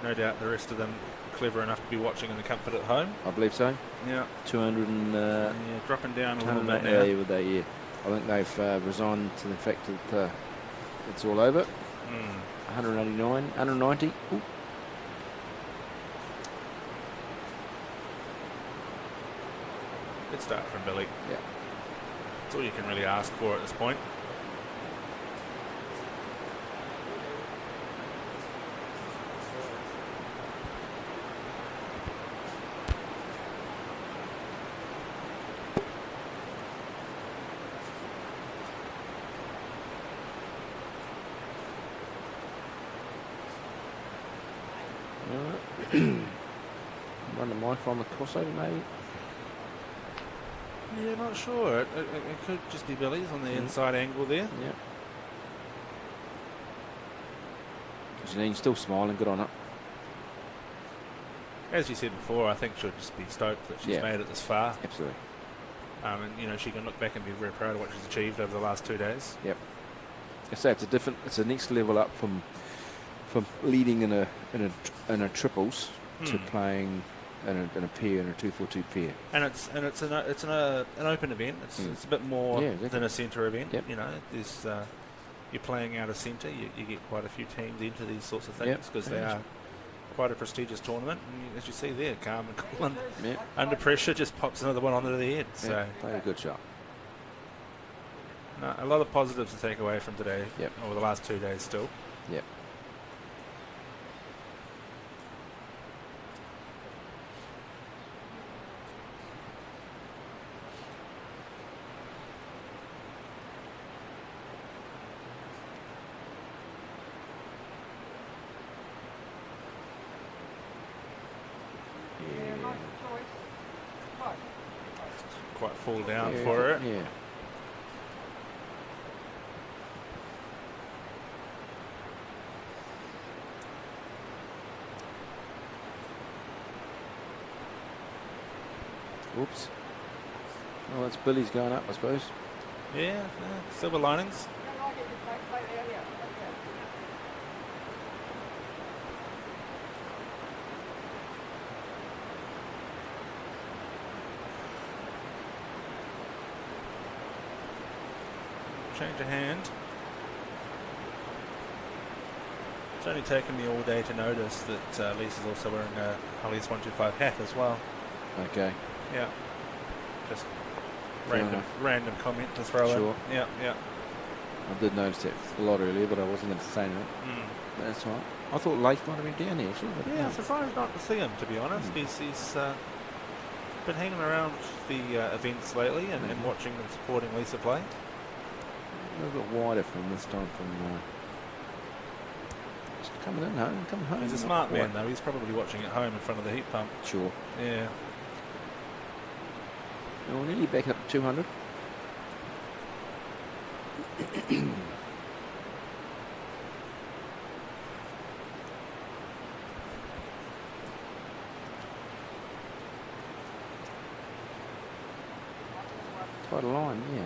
No doubt the rest of them clever enough to be watching in the comfort at home. I believe so. Yeah. 200 and dropping down a little bit now. I think they've resigned to the fact that it's all over. 189, 190. Ooh. Good start from Billy. Yeah. That's all you can really ask for at this point. Run the mic on the crossover, maybe. Yeah, not sure. It could just be Billy's on the inside angle there. Yeah. Janine's still smiling. Good on her. As you said before, I think she'll just be stoked that she's made it this far. Absolutely. And she can look back and be very proud of what she's achieved over the last 2 days. Yep. I say it's a next level up from leading in a triples to playing in a pair, in a 2-4-2 pair. And it's an open event. It's a bit more than a centre event. Yep. There's you're playing out of centre. You get quite a few teams into these sorts of things because they are quite a prestigious tournament. And as you see there, calm and cool, and under pressure, just pops another one onto the head. So played a good shot. No, a lot of positives to take away from today. Yep. Over the last 2 days, still. Yep. Quite full down for it. Yeah. Whoops. Oh, that's Billy's going up, I suppose. Yeah, silver linings. Change of hand. It's only taken me all day to notice that Lisa's also wearing a Holly's 125 hat as well. Okay. Yeah. Just random comment to throw Sure. in. Yeah, yeah. I did notice that a lot earlier, but I wasn't going to say that. That's right. I thought Leif might have been down here, actually. But Yeah, I'm surprised not to see him, to be honest. He's been hanging around the events lately and watching and supporting Lisa play. A little bit wider from this time from just coming home. He's a smart man, though. He's probably watching at home in front of the heat pump. Sure. Yeah. We're nearly back up to 200. Quite a line, yeah.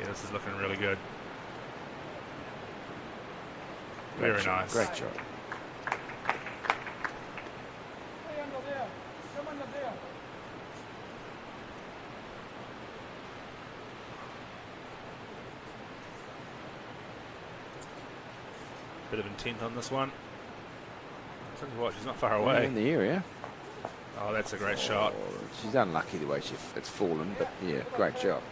Yeah, this is looking really good. Very nice. Great shot. Bit of intent on this one. Tell you what, she's not far Yeah, away. in the area. Oh, that's a great shot. She's unlucky the way it's fallen, but yeah, great shot.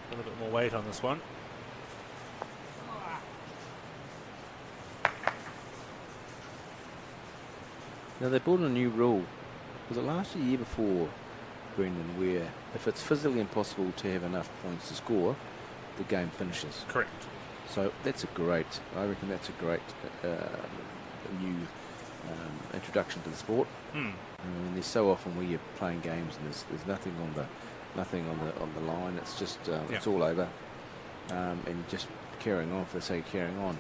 A little bit more weight on this one. Now they brought in a new rule. Was it last year before, Brendan, where if it's physically impossible to have enough points to score, the game finishes? Correct. So that's I reckon that's a great new introduction to the sport. And there's so often where you're playing games and there's nothing on the line. It's just it's all over, and you're just carrying on for the sake of carrying on.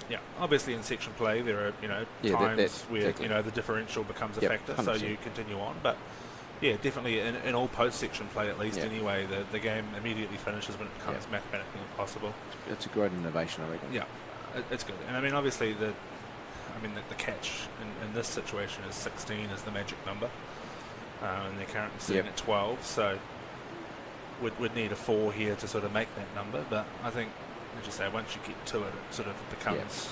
Yeah, obviously in section play there are times where exactly. The differential becomes a factor, 100%. so you continue on. But yeah, definitely in all post section play at least anyway, the game immediately finishes when it becomes mathematically impossible. It's a great innovation, I reckon. Yeah, it's good. And I mean obviously the catch in this situation is 16 is the magic number, and they're currently sitting at 12, so we'd need a 4 here to sort of make that number. But I think, as you say, once you get to it, it sort of becomes.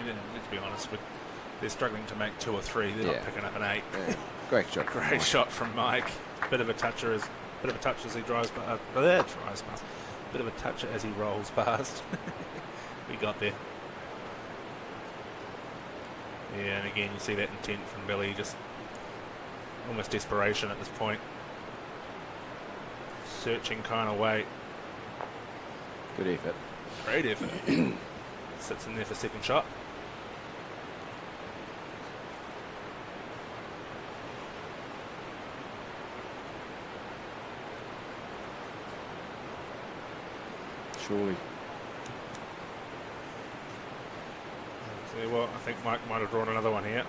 Let's be honest, they're struggling to make 2 or 3. They're not picking up an 8. Yeah. Great shot. Great shot from Mike. Bit of a touch as he drives past. Bit of a touch as he rolls past. We got there. Yeah, and again you see that intent from Billy, just almost desperation at this point. Searching kind of way. Good effort. Great effort. Sits in there for second shot. Surely. See what, I think Mike might have drawn another one here.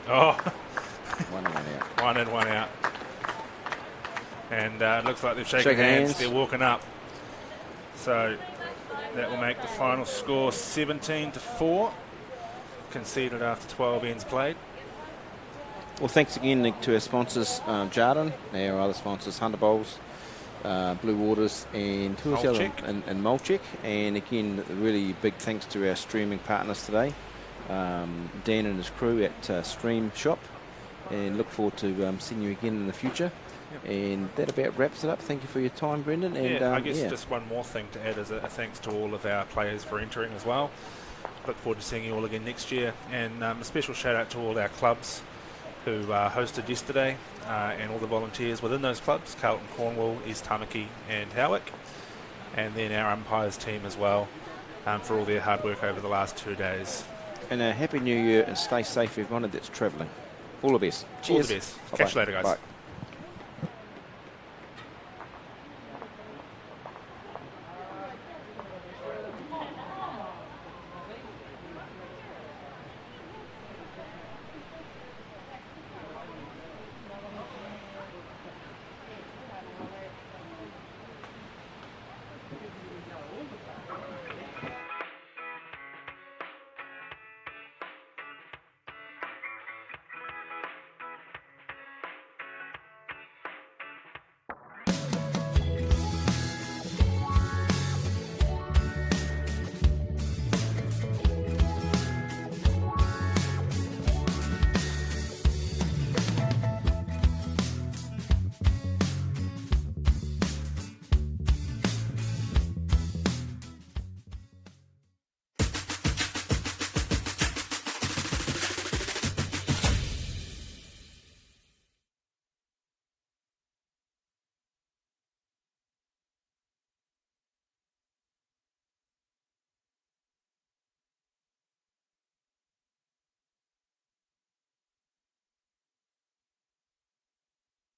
Oh. One out. One in, one out. And it looks like they've shaken hands. They're walking up. So that will make the final score 17-4. Conceded after 12 ends played. Well, thanks again to our sponsors, Jarden, our other sponsors, Hunter Bowls, Blue Waters, and who was the other one? And Molchek. And again, really big thanks to our streaming partners today, Dan and his crew at Stream Shop. And look forward to seeing you again in the future. Yep. And that about wraps it up. Thank you for your time, Brendan. And I guess just one more thing to add is a thanks to all of our players for entering as well. Look forward to seeing you all again next year. And a special shout out to all our clubs who hosted yesterday, and all the volunteers within those clubs, Carlton, Cornwall, East Tamaki and Howick. and then our umpires team as well, for all their hard work over the last 2 days. And a happy new year, and stay safe everyone that's travelling. All the best. Cheers. All the best. Bye-bye. Catch you later, guys. Bye.